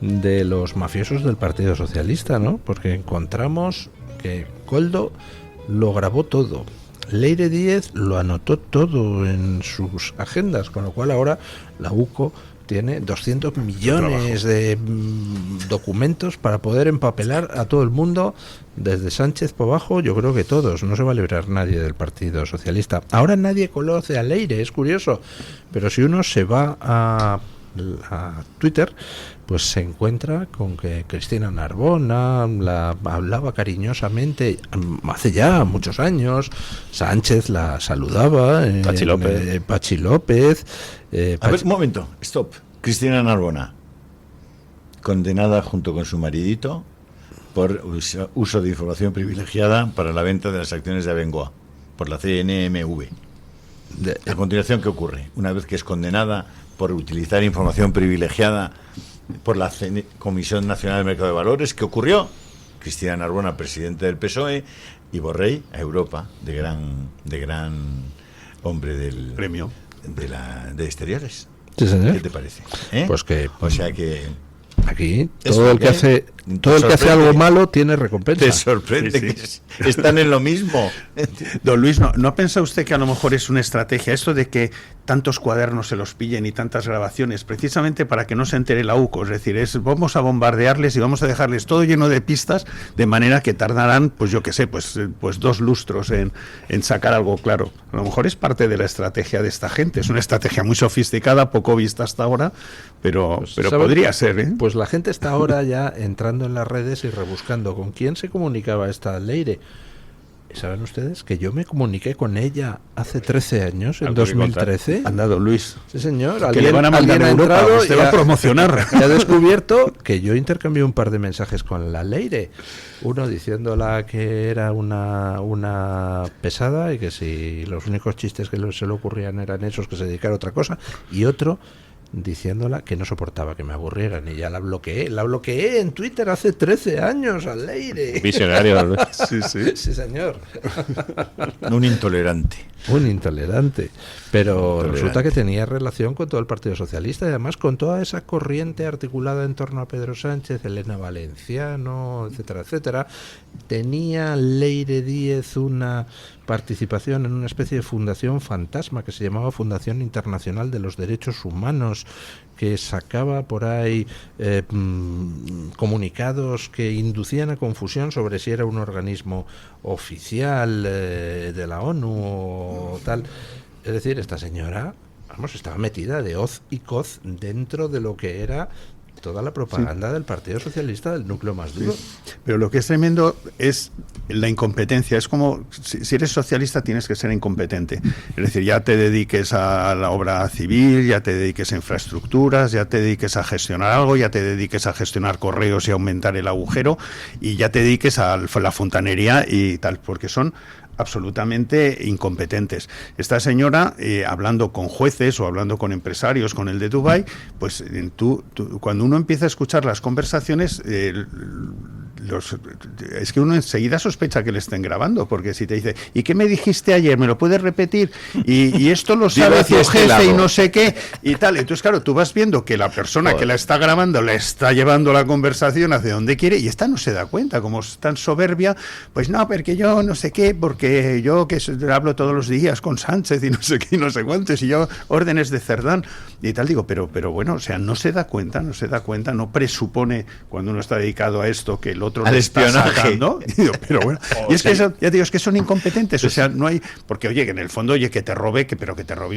de los mafiosos del Partido Socialista, ¿no? Porque encontramos que Koldo lo grabó todo, Leire Díez lo anotó todo en sus agendas, con lo cual ahora la UCO tiene 200 millones de documentos para poder empapelar a todo el mundo, desde Sánchez por abajo. Yo creo que todos, no se va a librar nadie del Partido Socialista. Ahora nadie conoce a Leire, es curioso, pero si uno se va a Twitter, pues se encuentra con que Cristina Narbona la hablaba cariñosamente hace ya muchos años, Sánchez la saludaba, Pachi López. A ver, un momento, stop. Cristina Narbona, condenada junto con su maridito por uso de información privilegiada para la venta de las acciones de Abengoa por la CNMV. A continuación, ¿qué ocurre? Una vez que es condenada por utilizar información privilegiada por la Comisión Nacional del Mercado de Valores, ¿qué ocurrió? Cristina Narbona, presidente del PSOE, y Borrell a Europa, de gran hombre del premio de exteriores. Sí, señor. ¿Qué te parece? Pues que, o sea que aquí todo el que hace algo malo tiene recompensa. Te sorprende que están en lo mismo. Don Luis, ¿no ha pensado usted que a lo mejor es una estrategia esto de que tantos cuadernos se los pillen y tantas grabaciones, precisamente para que no se entere la UCO? Es decir, vamos a bombardearles y vamos a dejarles todo lleno de pistas, de manera que tardarán, pues yo qué sé, pues 2 lustros en sacar algo claro. A lo mejor es parte de la estrategia de esta gente. Es una estrategia muy sofisticada, poco vista hasta ahora, pero podría ser, ¿eh? Pues la gente está ahora ya entrando en las redes y rebuscando con quién se comunicaba esta Leire. ¿Saben ustedes que yo me comuniqué con ella hace 13 años, en 2013? Han dado, Luis. Sí, señor. Que le van a mandar a Europa, usted va a promocionar. Y ha descubierto que yo intercambié un par de mensajes con la Leire. Uno diciéndola que era una pesada y que si los únicos chistes que se le ocurrían eran esos, que se dedicara a otra cosa. Y otro diciéndola que no soportaba que me aburrieran, y ya la bloqueé en Twitter hace 13 años al Leire. Visionario, ¿no? Sí, señor. Un intolerante, pero resulta que tenía relación con todo el Partido Socialista y además con toda esa corriente articulada en torno a Pedro Sánchez, Elena Valenciano, etcétera, etcétera. Tenía Leire Díez una participación en una especie de fundación fantasma que se llamaba Fundación Internacional de los Derechos Humanos, que sacaba por ahí comunicados que inducían a confusión sobre si era un organismo oficial de la ONU o tal. Es decir, esta señora, estaba metida de hoz y coz dentro de lo que era toda la propaganda del Partido Socialista, del núcleo más duro. Sí. Pero lo que es tremendo es la incompetencia. Es como, si eres socialista tienes que ser incompetente. Es decir, ya te dediques a la obra civil, ya te dediques a infraestructuras, ya te dediques a gestionar algo, ya te dediques a gestionar correos y aumentar el agujero, y ya te dediques a la fontanería y tal, porque son absolutamente incompetentes. Esta señora, hablando con jueces o hablando con empresarios, con el de Dubái, pues cuando uno empieza a escuchar las conversaciones, es que uno enseguida sospecha que le estén grabando, porque si te dice, ¿y qué me dijiste ayer? ¿Me lo puedes repetir? Y esto lo sabe tu jefe y no sé qué, y tal. Entonces, claro, tú vas viendo que la persona que la está grabando le está llevando la conversación hacia donde quiere, y esta no se da cuenta, como es tan soberbia, pues no, porque yo no sé qué, porque yo que hablo todos los días con Sánchez y no sé qué y no sé cuántos, y yo órdenes de Cerdán y tal. Digo, pero bueno, o sea, no se da cuenta, no presupone, cuando uno está dedicado a esto, que el otro al lo espionaje, está sacando. Y digo, pero bueno, y es que eso, ya digo, es que son incompetentes, o sea, no hay, porque oye, que en el fondo, oye, que te robe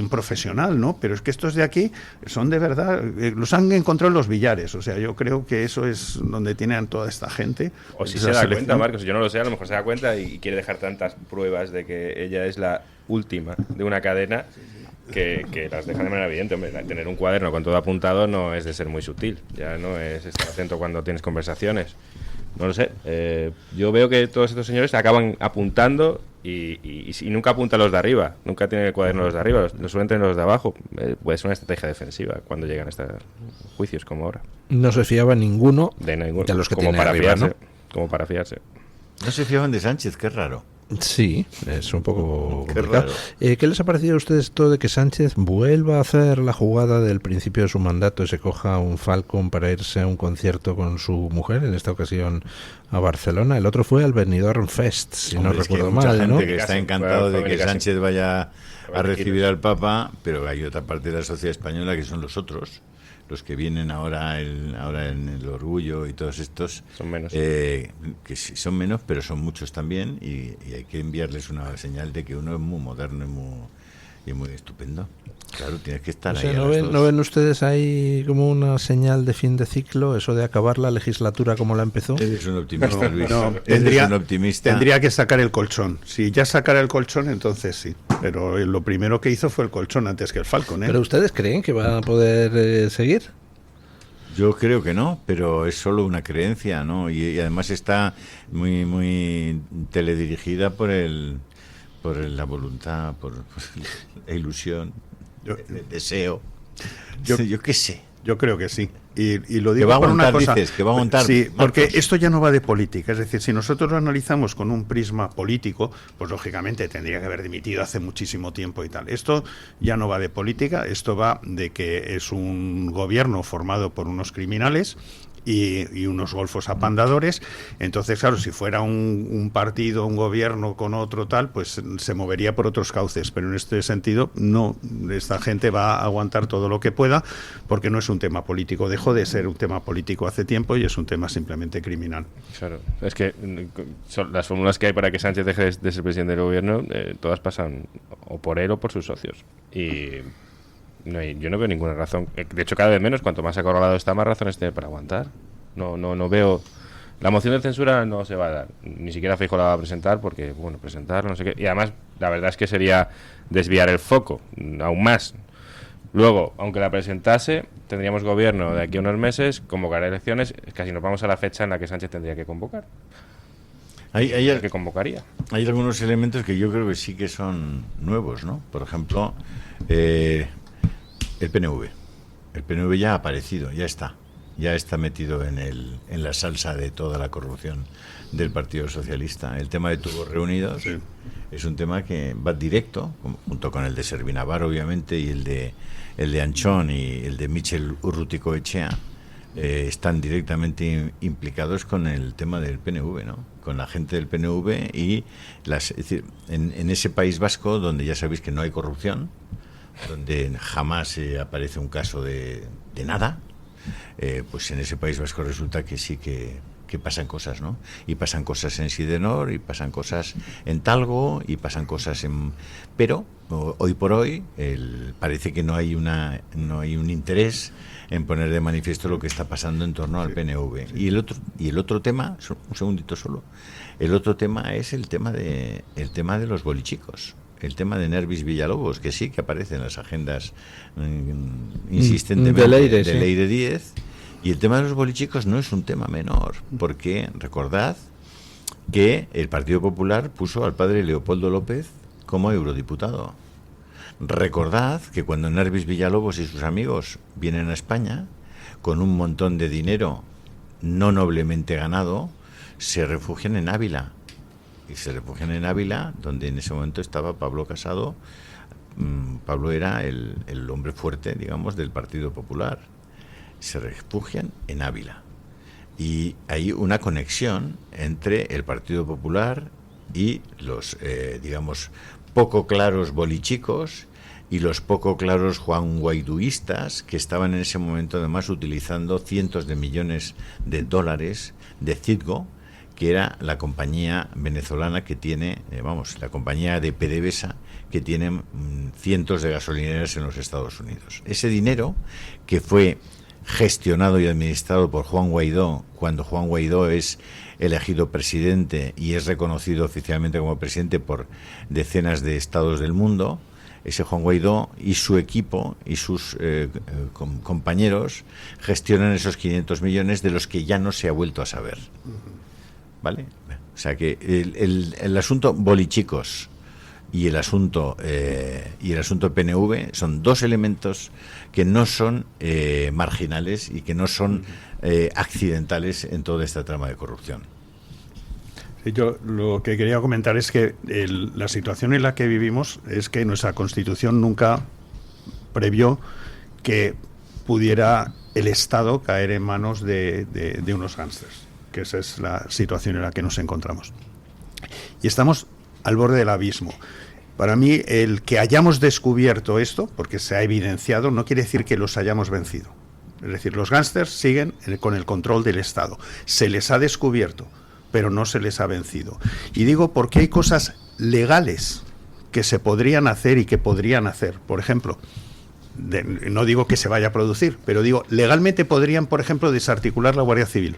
un profesional, ¿no? Pero es que estos de aquí son de verdad, los han encontrado en los billares, o sea, yo creo que eso es donde tienen toda esta gente. O si se da cuenta, Marcos, yo no lo sé, a lo mejor se da cuenta y quiere dejar tantas pruebas de que ella es la última de una cadena que las deja de manera evidente. Hombre, tener un cuaderno con todo apuntado no es de ser muy sutil, ya no es estar atento cuando tienes conversaciones. No lo sé, yo veo que todos estos señores acaban apuntando y nunca apuntan los de arriba, nunca tienen el cuaderno los de arriba, los suelen tener los de abajo. Pues es una estrategia defensiva cuando llegan a estos juicios como ahora. No se fiaba ninguno de los que como tiene para arriba, fiarse, ¿no? Como para fiarse. No se fiaban de Sánchez, qué raro. Sí, es un poco Qué complicado. raro. ¿Qué les ha parecido a ustedes esto de que Sánchez vuelva a hacer la jugada del principio de su mandato y se coja un Falcon para irse a un concierto con su mujer, en esta ocasión a Barcelona? El otro fue al Benidorm Fest, si no recuerdo mal, mucha gente ¿no? que está encantado de que Sánchez vaya a recibir al Papa, pero hay otra parte de la sociedad española que son los otros los que vienen ahora en el Orgullo y todos estos son menos, que sí, son menos, pero son muchos también, y hay que enviarles una señal de que uno es muy moderno y muy estupendo. Claro, tienes que estar ahí. ¿No ven ustedes ahí como una señal de fin de ciclo, eso de acabar la legislatura como la empezó? Eres un optimista, Luis. Tendría que sacar el colchón. Si ya sacara el colchón, entonces sí. Pero lo primero que hizo fue el colchón antes que el Falcon, ¿eh? ¿Pero ustedes creen que va a poder seguir? Yo creo que no, pero es solo una creencia, ¿no? Y además está muy teledirigida por la voluntad, por la ilusión, el deseo. Yo qué sé. Yo creo que sí. Y lo que digo va a por aguantar, una cosa. dices, que va a aguantar. Sí, porque Marcos. esto ya no va de política. Es decir, si nosotros lo analizamos con un prisma político, pues lógicamente tendría que haber dimitido hace muchísimo tiempo y tal. Esto ya no va de política, esto va de que es un gobierno formado por unos criminales y unos golfos apandadores. Entonces, claro, si fuera un partido, un gobierno con otro tal, pues se movería por otros cauces, pero en este sentido no, esta gente va a aguantar todo lo que pueda, porque no es un tema político, dejó de ser un tema político hace tiempo y es un tema simplemente criminal. Claro, es que las fórmulas que hay para que Sánchez deje de ser presidente del gobierno, todas pasan o por él o por sus socios, y yo no veo ninguna razón. De hecho, cada vez menos, cuanto más acorralado está, más razones tiene para aguantar. No veo. La moción de censura no se va a dar. Ni siquiera Feijóo la va a presentar porque, bueno, presentarlo, no sé qué. Y además, la verdad es que sería desviar el foco aún más. Luego, aunque la presentase, tendríamos gobierno de aquí a unos meses, convocar elecciones, casi nos vamos a la fecha en la que Sánchez tendría que convocar. ¿Qué convocaría? Hay algunos elementos que yo creo que sí que son nuevos, ¿no? Por ejemplo, el PNV. El PNV ya ha aparecido, ya está metido en la salsa de toda la corrupción del Partido Socialista. El tema de tubos reunidos es un tema que va directo, junto con el de Servinavar, obviamente, y el de Anchón y el de Michel Urruticoechea, están directamente implicados con el tema del PNV, ¿no? Con la gente del PNV y es decir, en ese País Vasco, donde ya sabéis que no hay corrupción, donde jamás aparece un caso de nada, pues en ese País Vasco resulta que sí que pasan cosas, ¿no? Y pasan cosas en Sidenor, y pasan cosas en Talgo, y pasan cosas en... Pero hoy por hoy parece que no hay un interés en poner de manifiesto lo que está pasando en torno al PNV. Y el otro tema, un segundito solo, el otro tema es el tema de los bolichicos. El tema de Nervis Villalobos, que sí que aparece en las agendas insistentemente de Leire, de Leire 10, y el tema de los bolichicos no es un tema menor, porque recordad que el Partido Popular puso al padre Leopoldo López como eurodiputado. Recordad que cuando Nervis Villalobos y sus amigos vienen a España con un montón de dinero no noblemente ganado, se refugian en Ávila. Y se refugian en Ávila, donde en ese momento estaba Pablo Casado. Pablo era el hombre fuerte, digamos, del Partido Popular. Se refugian en Ávila. Y hay una conexión entre el Partido Popular y los, digamos, poco claros bolichicos y los poco claros juanguaiduistas, que estaban en ese momento además utilizando cientos de millones de dólares de Citgo, que era la compañía venezolana que tiene, la compañía de PDVSA, que tiene cientos de gasolineras en los Estados Unidos. Ese dinero, que fue gestionado y administrado por Juan Guaidó, cuando Juan Guaidó es elegido presidente y es reconocido oficialmente como presidente por decenas de estados del mundo, ese Juan Guaidó y su equipo y sus compañeros gestionan esos 500 millones de los que ya no se ha vuelto a saber. ¿Vale? O sea que el asunto bolichicos y el asunto PNV son dos elementos que no son marginales y que no son accidentales en toda esta trama de corrupción. Sí, yo lo que quería comentar es que la situación en la que vivimos es que nuestra Constitución nunca previó que pudiera el Estado caer en manos de unos gángsters, que esa es la situación en la que nos encontramos. Y estamos al borde del abismo. Para mí, el que hayamos descubierto esto, porque se ha evidenciado, no quiere decir que los hayamos vencido. Es decir, los gángsters siguen con el control del Estado. Se les ha descubierto, pero no se les ha vencido. Y digo porque hay cosas legales que se podrían hacer y que podrían hacer. Por ejemplo, no digo que se vaya a producir, pero digo, legalmente podrían, por ejemplo, desarticular la Guardia Civil.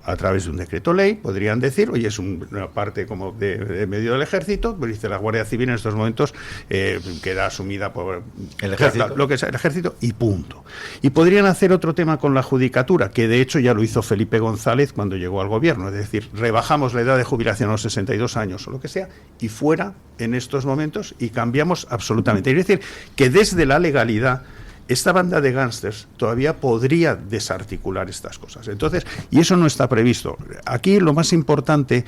A través de un decreto ley podrían decir, oye, es una parte como de medio del ejército, pues dice la Guardia Civil en estos momentos queda asumida por el ejército, lo que es el ejército, y punto. Y podrían hacer otro tema con la judicatura, que de hecho ya lo hizo Felipe González cuando llegó al gobierno, es decir, rebajamos la edad de jubilación a los 62 años o lo que sea, y fuera en estos momentos, y cambiamos absolutamente. Es decir, que desde la legalidad esta banda de gángsters todavía podría desarticular estas cosas. Entonces, y eso no está previsto. Aquí lo más importante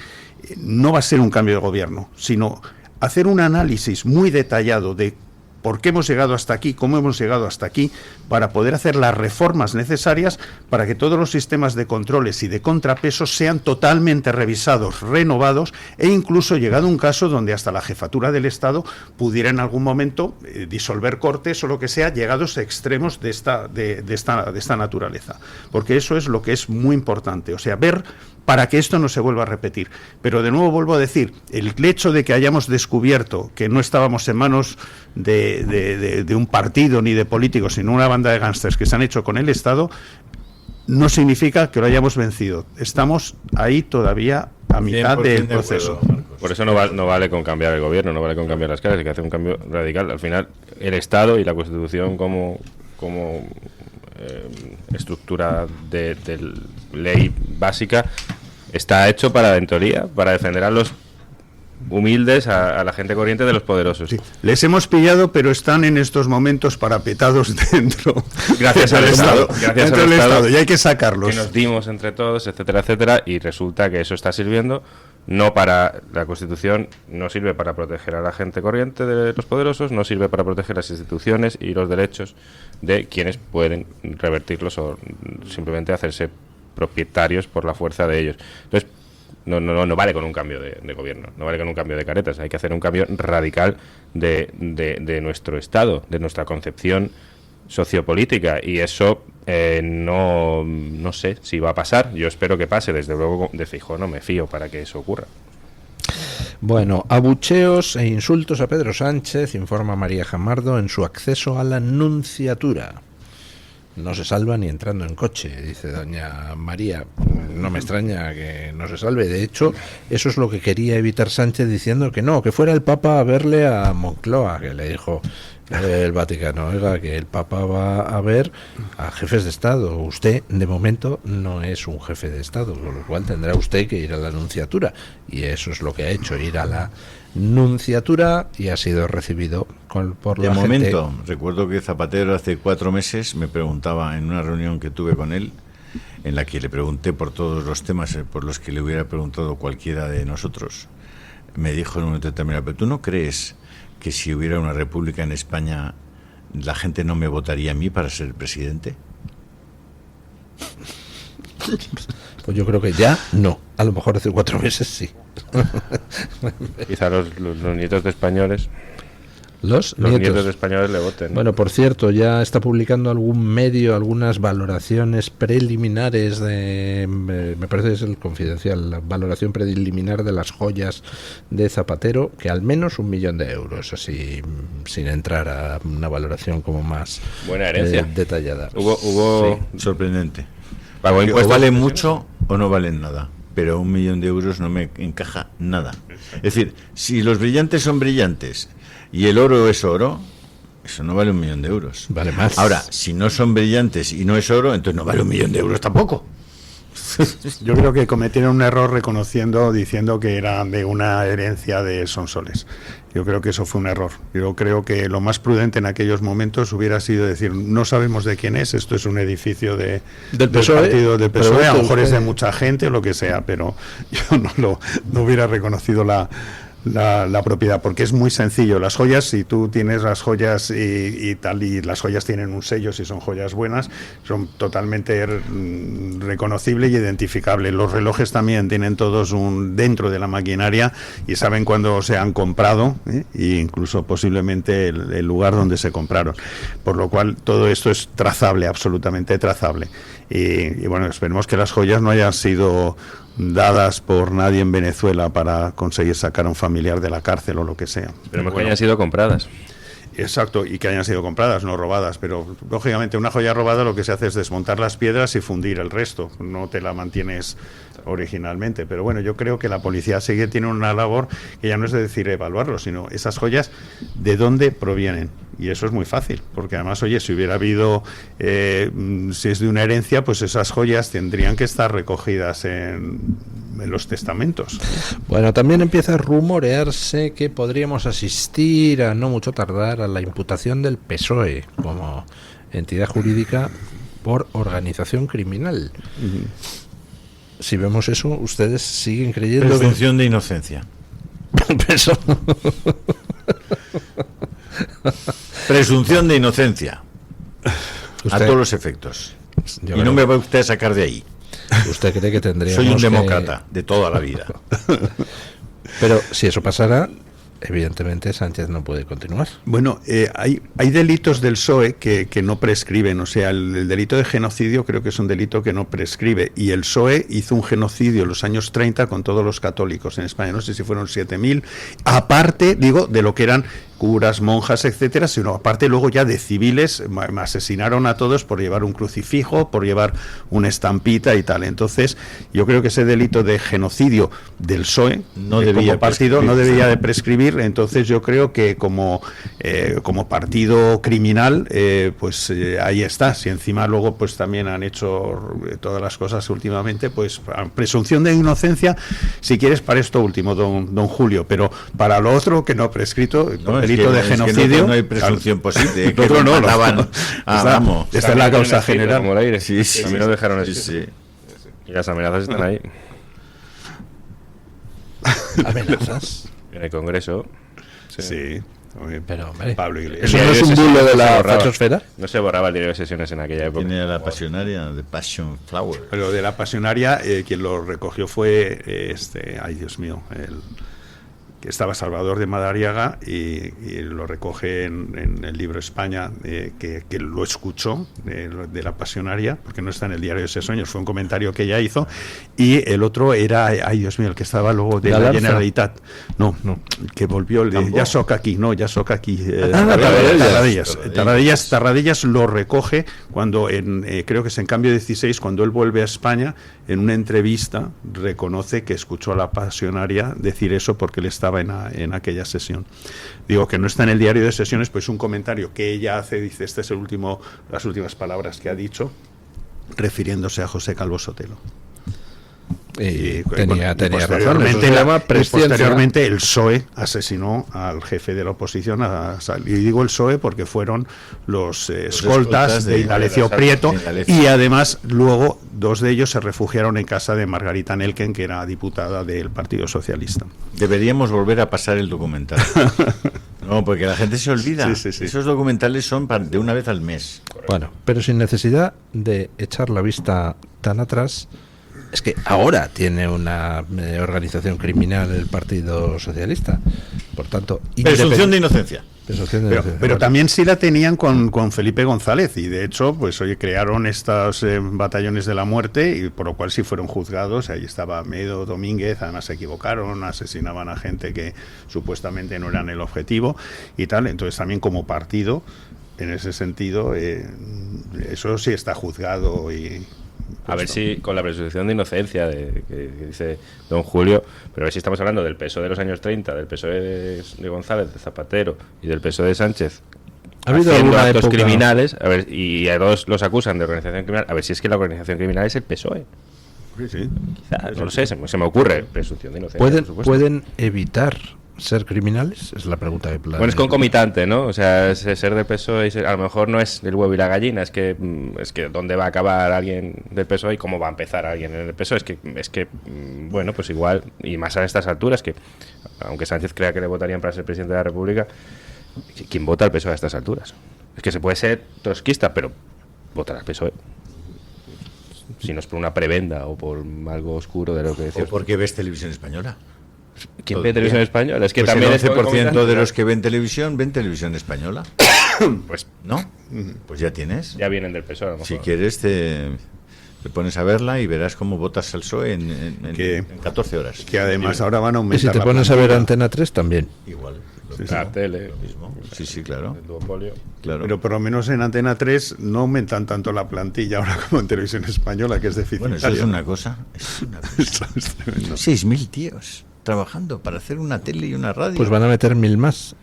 no va a ser un cambio de gobierno, sino hacer un análisis muy detallado de por qué hemos llegado hasta aquí, cómo hemos llegado hasta aquí, para poder hacer las reformas necesarias para que todos los sistemas de controles y de contrapesos sean totalmente revisados, renovados, e incluso llegado un caso donde hasta la jefatura del Estado pudiera en algún momento disolver cortes o lo que sea, llegados a extremos de esta naturaleza. Porque eso es lo que es muy importante, o sea, ver para que esto no se vuelva a repetir. Pero de nuevo vuelvo a decir, el hecho de que hayamos descubierto que no estábamos en manos de un partido ni de políticos, sino una banda de gángsters que se han hecho con el Estado, no significa que lo hayamos vencido. Estamos ahí todavía a mitad del proceso. Por eso no vale con cambiar el gobierno, no vale con cambiar las caras, hay que hacer un cambio radical. Al final, el Estado y la Constitución como estructura de ley básica está hecho para, en teoría, para defender a los humildes, a la gente corriente de los poderosos. Sí. Les hemos pillado, pero están en estos momentos parapetados dentro. Gracias al Estado. Gracias al Estado. Y hay que sacarlos. Que nos dimos entre todos, etcétera, etcétera, y resulta que eso está sirviendo no para... La Constitución no sirve para proteger a la gente corriente de los poderosos, no sirve para proteger las instituciones y los derechos de quienes pueden revertirlos o simplemente hacerse propietarios por la fuerza de ellos. Entonces, no vale con un cambio de gobierno, no vale con un cambio de caretas, hay que hacer un cambio radical de nuestro Estado, de nuestra concepción sociopolítica, y eso no sé si va a pasar. Yo espero que pase, desde luego de Feijóo no me fío para que eso ocurra. Bueno, abucheos e insultos a Pedro Sánchez, informa María Jamardo en su acceso a la Nunciatura. No se salva ni entrando en coche, dice doña María. No me extraña que no se salve. De hecho, eso es lo que quería evitar Sánchez, diciendo que no, que fuera el Papa a verle a Moncloa, que le dijo el Vaticano, oiga, que el Papa va a ver a jefes de Estado. Usted, de momento, no es un jefe de Estado, con lo cual tendrá usted que ir a la Nunciatura. Y eso es lo que ha hecho, ir a la Nunciatura, y ha sido recibido por la gente. De momento, recuerdo que Zapatero hace 4 meses me preguntaba en una reunión que tuve con él, en la que le pregunté por todos los temas por los que le hubiera preguntado cualquiera de nosotros. Me dijo en un momento determinado, ¿pero tú no crees que si hubiera una república en España la gente no me votaría a mí para ser presidente? Pues yo creo que ya no. A lo mejor hace 4 meses sí. Quizá los nietos de españoles... Los nietos de españoles le voten, ¿no? Bueno, por cierto, ya está publicando algún medio algunas valoraciones preliminares me parece que es el Confidencial, la valoración preliminar de las joyas de Zapatero, que al menos 1 millón de euros, así sin entrar a una valoración como más buena herencia detallada. Hubo sí, sorprendente. O valen mucho o no valen nada, pero 1 millón de euros no me encaja nada. Es decir, si los brillantes son brillantes y el oro es oro, eso no vale 1 millón de euros. Vale más. Ahora, si no son brillantes y no es oro, entonces no vale 1 millón de euros tampoco. Yo creo que cometieron un error diciendo que eran de una herencia de Sonsoles. Yo creo que eso fue un error. Yo creo que lo más prudente en aquellos momentos hubiera sido decir, no sabemos de quién es, esto es un edificio del partido del PSOE, a lo mejor es de mucha gente o lo que sea, pero yo no hubiera reconocido la la propiedad, porque es muy sencillo. Las joyas, si tú tienes las joyas y tal, y las joyas tienen un sello, si son joyas buenas, son totalmente reconocibles y identificables. Los relojes también tienen todos dentro de la maquinaria y saben cuándo se han comprado, e incluso posiblemente el lugar donde se compraron. Por lo cual todo esto es trazable, absolutamente trazable. Y bueno, esperemos que las joyas no hayan sido dadas por nadie en Venezuela para conseguir sacar a un familiar de la cárcel o lo que sea. Esperemos que hayan sido compradas. Exacto, y que hayan sido compradas, no robadas, pero lógicamente una joya robada lo que se hace es desmontar las piedras y fundir el resto, no te la mantienes originalmente. Pero bueno, yo creo que la policía tiene una labor que ya no es de decir evaluarlo, sino esas joyas de dónde provienen. Y eso es muy fácil, porque además, oye, si hubiera habido, si es de una herencia, pues esas joyas tendrían que estar recogidas en los testamentos. Bueno, también empieza a rumorearse que podríamos asistir a no mucho tardar a la imputación del PSOE como entidad jurídica por organización criminal. Si vemos eso, ustedes siguen creyendo presunción de inocencia. Presunción de inocencia a todos los efectos. Y no me va usted a sacar de ahí. ¿Usted cree que tendríamos Soy un demócrata de toda la vida. Pero si eso pasara, evidentemente Sánchez no puede continuar. Bueno, hay delitos del PSOE que no prescriben. O sea, el delito de genocidio creo que es un delito que no prescribe. Y el PSOE hizo un genocidio en los años 30 con todos los católicos en España. No sé si fueron 7.000. Aparte, digo, de lo que eran curas, monjas, etcétera, sino aparte luego ya de civiles, asesinaron a todos por llevar un crucifijo, por llevar una estampita y tal. Entonces, yo creo que ese delito de genocidio del PSOE como partido no debía de prescribir. Entonces, yo creo que como partido criminal, ahí está. Si encima luego pues también han hecho todas las cosas últimamente, pues presunción de inocencia, si quieres, para esto último, don Julio, pero para lo otro que no ha prescrito, delito de genocidio, no hay presunción posible, que no mataban esta es la causa general. Como el aire. Sí, a mí no dejaron así. Sí. Y las amenazas están ahí. ¿Amenazas? En el Congreso. Sí. Pero, hombre, Pablo Iglesias. ¿eso no es un bulo de la fachosfera? No se borraba el diario de sesiones en aquella época. Tiene la pasionaria de Passion Flower. Pero de la pasionaria, quien lo recogió fue ay Dios mío, que estaba Salvador de Madariaga, y lo recoge en el libro España, que lo escuchó de la pasionaria, porque no está en el diario de sesiones, fue un comentario que ella hizo. Y el otro era, ay Dios mío, el que estaba luego de la Generalitat, no, que volvió el de Tarradellas lo recoge cuando creo que es en Cambio 16, cuando él vuelve a España, en una entrevista reconoce que escuchó a la pasionaria decir eso porque él estaba en aquella sesión. Digo que no está en el diario de sesiones, pues un comentario que ella hace, dice, este es las últimas palabras que ha dicho, refiriéndose a José Calvo Sotelo. Tenía razón. Posteriormente el PSOE asesinó al jefe de la oposición, y digo el PSOE porque fueron los escoltas de Indalecio Prieto, y además luego 2 de ellos se refugiaron en casa de Margarita Nelken, que era diputada del Partido Socialista. Deberíamos volver a pasar el documental. No, porque la gente se olvida. Sí. Esos documentales son de una vez al mes. Bueno, pero sin necesidad de echar la vista tan atrás. Es que ahora tiene una organización criminal el Partido Socialista. Por tanto, presunción de inocencia. Pero también sí la tenían con Felipe González, y de hecho, pues oye, crearon estos batallones de la muerte, y por lo cual sí fueron juzgados. Ahí estaba Medo, Domínguez, además se equivocaron, asesinaban a gente que supuestamente no eran el objetivo y tal. Entonces también como partido, en ese sentido, eso sí está juzgado y... A ver si con la presunción de inocencia que dice don Julio, pero a ver si estamos hablando del PSOE de los años 30, del PSOE de González, de Zapatero y del PSOE de Sánchez, ¿ha habido haciendo actos época criminales, a ver, y a todos los acusan de organización criminal, a ver si es que la organización criminal es el PSOE. Sí. Quizás, no lo sé, se me ocurre, presunción de inocencia. Pueden evitar ser criminales? Es la pregunta que Bueno, es concomitante, ¿no? O sea, ser del PSOE a lo mejor no es el huevo y la gallina, es que dónde va a acabar alguien del PSOE y cómo va a empezar alguien en el PSOE. Es que bueno, pues igual, y más a estas alturas, que aunque Sánchez crea que le votarían para ser presidente de la República, ¿quién vota al PSOE a estas alturas? Es que se puede ser trotskista, pero votar al PSOE. Si no es por una prebenda o por algo oscuro de lo que decías. ¿O porque ves televisión española? ¿Quién ve televisión española? Es que pues también el 11% de los que ven televisión española. Pues ¿no? Pues ya tienes. Ya vienen del PSOE, a lo mejor. Si quieres te pones a verla y verás cómo votas al PSOE en 14 horas. Que además ahora van a aumentar. Y si te pones a ver Antena 3 también. Igual. La tele. Lo mismo. Sí, claro. El duopolio. Claro. Pero por lo menos en Antena 3 no aumentan tanto la plantilla ahora como en televisión española, que es deficitaria. Bueno, eso es una cosa. 6.000 tíos trabajando para hacer una tele y una radio. Pues van a meter 1.000 más.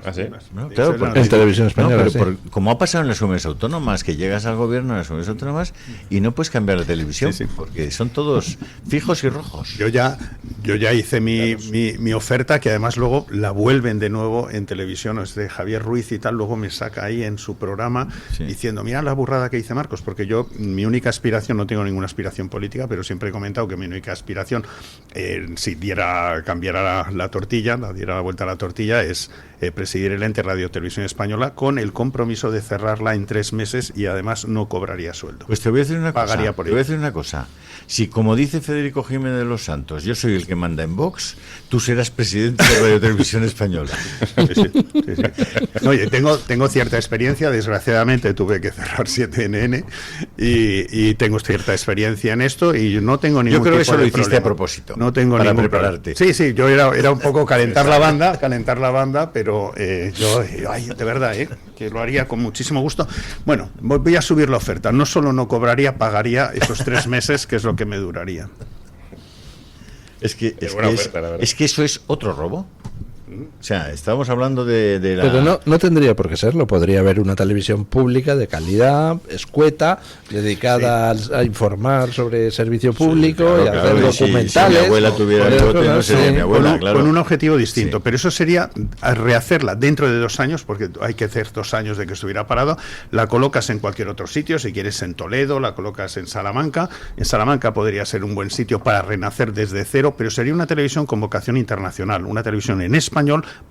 ¿Ah, sí? No, claro, en televisión española. No, pero como ha pasado en las comunidades autónomas, que llegas al gobierno en las comunidades autónomas y no puedes cambiar la televisión, porque son todos fijos y rojos. Yo ya hice mi oferta, que además luego la vuelven de nuevo en televisión, es de Javier Ruiz y tal, luego me saca ahí en su programa diciendo, mira la burrada que dice Marcos, porque yo, mi única aspiración, no tengo ninguna aspiración política, pero siempre he comentado que mi única aspiración, si cambiara la tortilla, diera la vuelta a la tortilla, es presidir el ente Radio Televisión Española con el compromiso de cerrarla en 3 meses y además no cobraría sueldo. Pues te voy a decir una Pagaría cosa. por Te voy a decir una cosa. Si, como dice Federico Jiménez de los Santos, yo soy el que manda en Vox, tú serás presidente de Radio Televisión Española. Sí. No, oye, tengo cierta experiencia. Desgraciadamente tuve que cerrar 7NN y tengo cierta experiencia en esto y no tengo ningún tipo de problema. Yo creo que eso lo hiciste a propósito. No tengo para ningún prepararte. problema. Sí, yo era un poco calentar la banda, pero yo, de verdad, que lo haría con muchísimo gusto. Bueno, voy a subir la oferta. No solo no cobraría, pagaría esos 3 meses, que es lo que me duraría. Es que eso es otro robo. O sea, estamos hablando de la... Pero no tendría por qué serlo. Podría haber una televisión pública de calidad, escueta, dedicada a informar sobre servicio público y a hacer documentales. Si mi abuela tuviera el bote, no sería mi abuela, claro. Con un objetivo distinto. Pero eso sería rehacerla dentro de 2 años, porque hay que hacer 2 años de que estuviera parado. La colocas en cualquier otro sitio, si quieres en Toledo, la colocas en Salamanca. En Salamanca podría ser un buen sitio para renacer desde cero, pero sería una televisión con vocación internacional, una televisión en español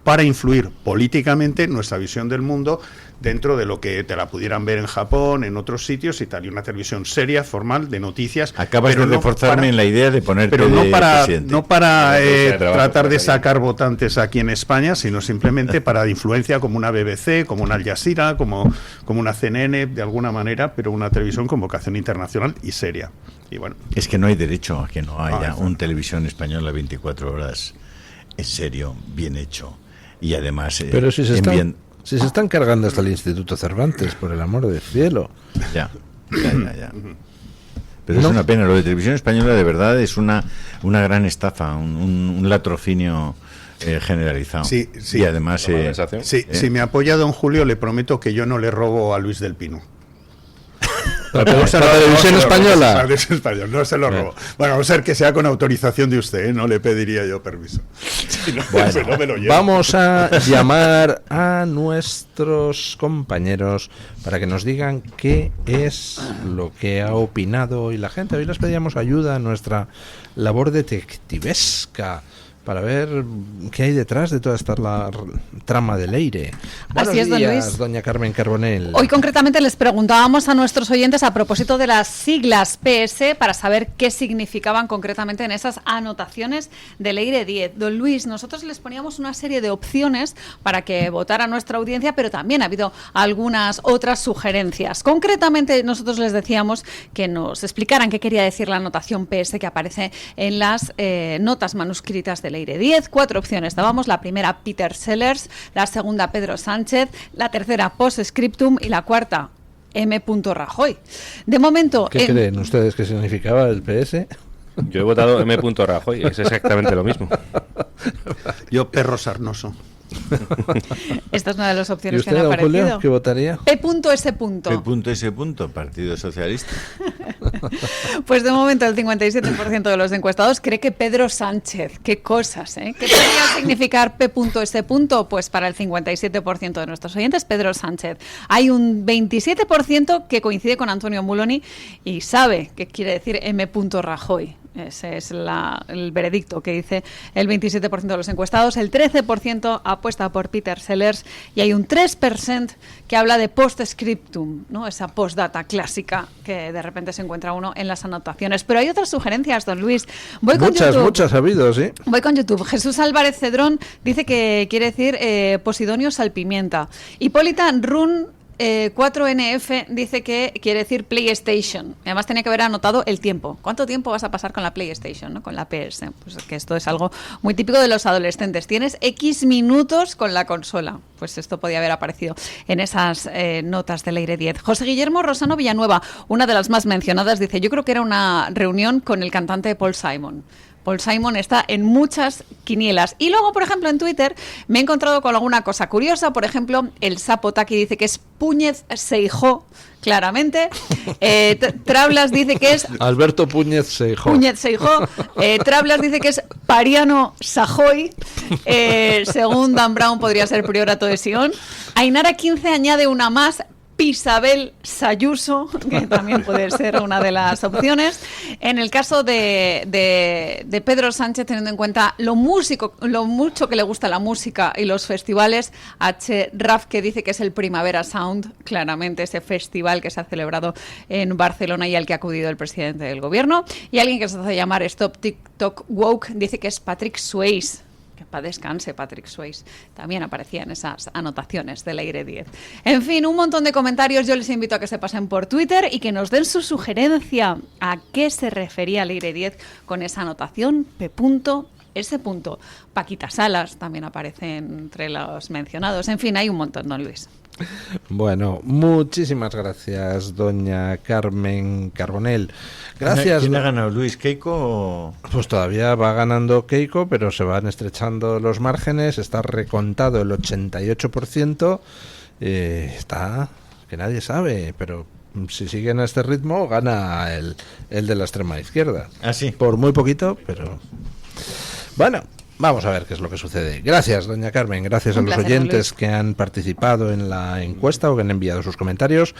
para influir políticamente nuestra visión del mundo dentro de lo que te la pudieran ver en Japón, en otros sitios y tal, y una televisión seria, formal, de noticias. Acabas de reforzarme en la idea de ponerte pero no para presidente. Tratar de sacar votantes aquí en España, sino simplemente para influencia como una BBC, como una Al Jazeera, como una CNN, de alguna manera, pero una televisión con vocación internacional y seria. Y bueno, es que no hay derecho a que no haya una televisión española 24 horas. En serio, bien hecho. Y además... Pero si se están cargando hasta el Instituto Cervantes, por el amor del cielo. Ya. Pero es una pena. Lo de Televisión Española de verdad es una gran estafa, un latrocinio generalizado. Sí. Y además... si me apoya don Julio, le prometo que yo no le robo a Luis del Pino. ¿La televisión española? No se lo robo. Bueno, a no ser que sea con autorización de usted, no le pediría yo permiso. Si no, bueno, no me lo llevo. Vamos a llamar a nuestros compañeros para que nos digan qué es lo que ha opinado hoy la gente. Hoy les pedíamos ayuda a nuestra labor detectivesca para ver qué hay detrás de toda esta trama del Leire. Buenos días, don días, Luis. doña Carmen Carbonell. Hoy concretamente les preguntábamos a nuestros oyentes a propósito de las siglas PS para saber qué significaban concretamente en esas anotaciones de Leire 10. Don Luis, nosotros les poníamos una serie de opciones para que votara nuestra audiencia, pero también ha habido algunas otras sugerencias. Concretamente nosotros les decíamos que nos explicaran qué quería decir la anotación PS que aparece en las notas manuscritas de Leire 10. 4 opciones dábamos: la primera Peter Sellers, la segunda Pedro Sánchez, la tercera Post-Scriptum y la cuarta M. Rajoy. De momento... ¿Qué creen ustedes que significaba el PS? Yo he votado M. Rajoy, es exactamente lo mismo. Yo perro sarnoso. Esta es una de las opciones que me han aparecido. Julio, ¿qué votaría? P.S. P.S. Partido Socialista. Pues de momento el 57% de los encuestados cree que Pedro Sánchez. Qué cosas, ¿eh? ¿Qué podría significar P.S.? Pues para el 57% de nuestros oyentes, Pedro Sánchez. Hay un 27% que coincide con Antonio Muloni y sabe qué quiere decir M. Rajoy. Ese es el veredicto que dice el 27% de los encuestados. El 13% apuesta por Peter Sellers y hay un 3% que habla de post-scriptum, ¿no? Esa postdata clásica que de repente se encuentra uno en las anotaciones. Pero hay otras sugerencias, don Luis. Muchas ha habido, sí. Voy con YouTube. Jesús Álvarez Cedrón dice que quiere decir Posidonio salpimienta. Hipólita Run 4NF dice que quiere decir PlayStation. Además tenía que haber anotado el tiempo. ¿Cuánto tiempo vas a pasar con la PlayStation, ¿no? Con la PS? Pues que esto es algo muy típico de los adolescentes. Tienes X minutos con la consola. Pues esto podía haber aparecido en esas notas del Aire 10. José Guillermo Rosano Villanueva, una de las más mencionadas, dice: yo creo que era una reunión con el cantante Paul Simon. Paul Simon está en muchas quinielas. Y luego, por ejemplo, en Twitter me he encontrado con alguna cosa curiosa. Por ejemplo, el Sapo Taki dice que es Púñez Seijó, claramente. Trablas dice que es... Alberto Púñez Seijó. Trablas dice que es Pariano Sajoy. Según Dan Brown, podría ser Priorato de Sion. Ainara 15 añade una más, Isabel Sayuso, que también puede ser una de las opciones. En el caso de Pedro Sánchez, teniendo en cuenta lo mucho que le gusta la música y los festivales, Raf, que dice que es el Primavera Sound, claramente ese festival que se ha celebrado en Barcelona y al que ha acudido el presidente del gobierno. Y alguien que se hace llamar Stop TikTok Woke dice que es Patrick Swayze. Que para descanse Patrick Swayze. También aparecía en esas anotaciones del Aire 10. En fin, un montón de comentarios. Yo les invito a que se pasen por Twitter y que nos den su sugerencia. ¿A qué se refería el Aire 10 con esa anotación P.S. Paquita Salas también aparece entre los mencionados. En fin, hay un montón, don Luis. Bueno, muchísimas gracias, doña Carmen Carbonell. Gracias. ¿Quién ha ganado, Luis? ¿Keiko? Pues todavía va ganando Keiko, pero se van estrechando los márgenes. Está recontado el 88%. Está que nadie sabe, pero si siguen a este ritmo, gana el de la extrema izquierda. ¿Ah, sí? Por muy poquito, pero... Bueno, vamos a ver qué es lo que sucede. Gracias, doña Carmen. Gracias a los oyentes que han participado en la encuesta o que han enviado sus comentarios.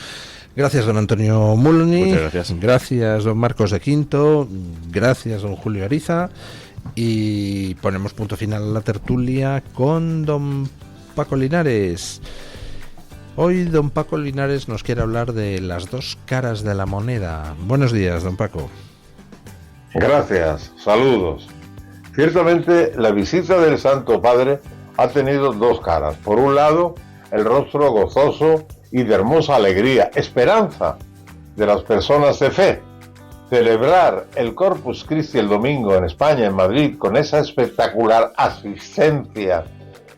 Gracias, don Antonio Muloni. Muchas gracias. Gracias, don Marcos de Quinto. Gracias, don Julio Ariza. Y ponemos punto final a la tertulia con don Paco Linares. Hoy don Paco Linares nos quiere hablar de las dos caras de la moneda. Buenos días, don Paco. Gracias, saludos. Ciertamente, la visita del Santo Padre ha tenido dos caras. Por un lado, el rostro gozoso y de hermosa alegría, esperanza de las personas de fe. Celebrar el Corpus Christi el domingo en España, en Madrid, con esa espectacular asistencia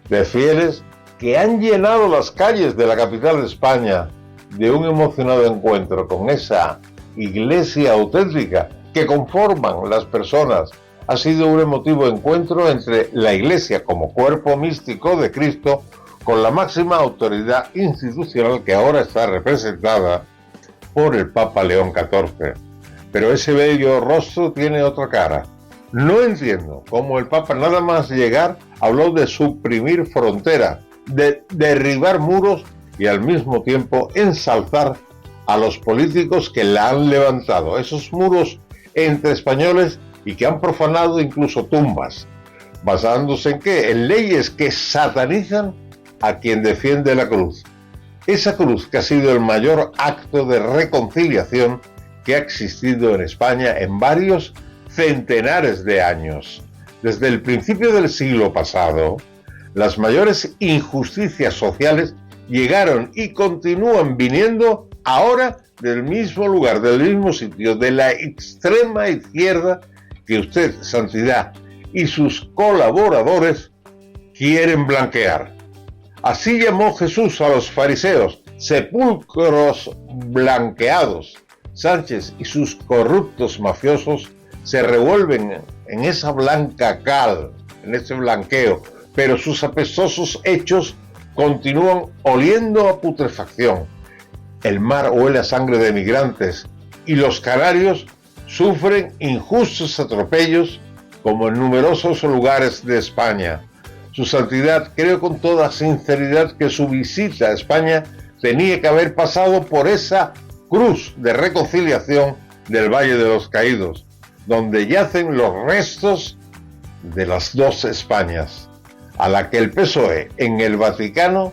de fieles que han llenado las calles de la capital de España de un emocionado encuentro con esa iglesia auténtica que conforman las personas. Ha sido un emotivo encuentro entre la Iglesia como cuerpo místico de Cristo con la máxima autoridad institucional que ahora está representada por el Papa León XIV. Pero ese bello rostro tiene otra cara. No entiendo cómo el Papa nada más llegar habló de suprimir fronteras, de derribar muros y al mismo tiempo ensalzar a los políticos que la han levantado. Esos muros entre españoles y que han profanado incluso tumbas, basándose en ¿qué? En leyes que satanizan a quien defiende la cruz. Esa cruz que ha sido el mayor acto de reconciliación que ha existido en España en varios centenares de años. Desde el principio del siglo pasado, las mayores injusticias sociales llegaron y continúan viniendo ahora del mismo lugar, del mismo sitio, de la extrema izquierda que usted, Santidad, y sus colaboradores quieren blanquear. Así llamó Jesús a los fariseos, sepulcros blanqueados. Sánchez y sus corruptos mafiosos se revuelven en esa blanca cal, en ese blanqueo, pero sus apestosos hechos continúan oliendo a putrefacción. El mar huele a sangre de migrantes y los canarios sufren injustos atropellos como en numerosos lugares de España. Su Santidad, creo con toda sinceridad que su visita a España tenía que haber pasado por esa cruz de reconciliación del Valle de los Caídos, donde yacen los restos de las dos Españas, a la que el PSOE en el Vaticano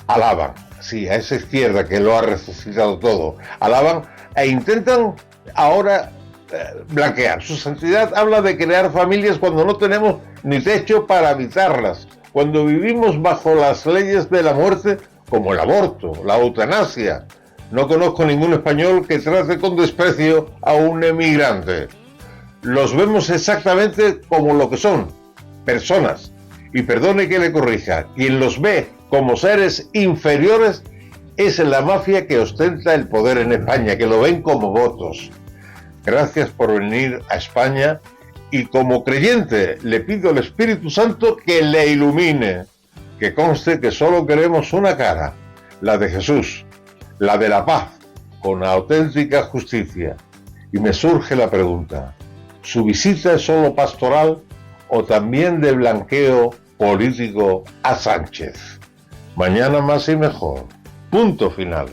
alaban. Sí, a esa izquierda que lo ha resucitado todo, alaban e intentan ahora blanquear. Su Santidad habla de crear familias cuando no tenemos ni techo para habitarlas, cuando vivimos bajo las leyes de la muerte, como el aborto, la eutanasia. No conozco ningún español que trate con desprecio a un emigrante. Los vemos exactamente como lo que son, personas. Y perdone que le corrija, quien los ve como seres inferiores es la mafia que ostenta el poder en España, que lo ven como votos. Gracias por venir a España y como creyente le pido al Espíritu Santo que le ilumine, que conste que solo queremos una cara, la de Jesús, la de la paz, con auténtica justicia. Y me surge la pregunta, ¿su visita es solo pastoral o también de blanqueo político a Sánchez? Mañana más y mejor. Punto final.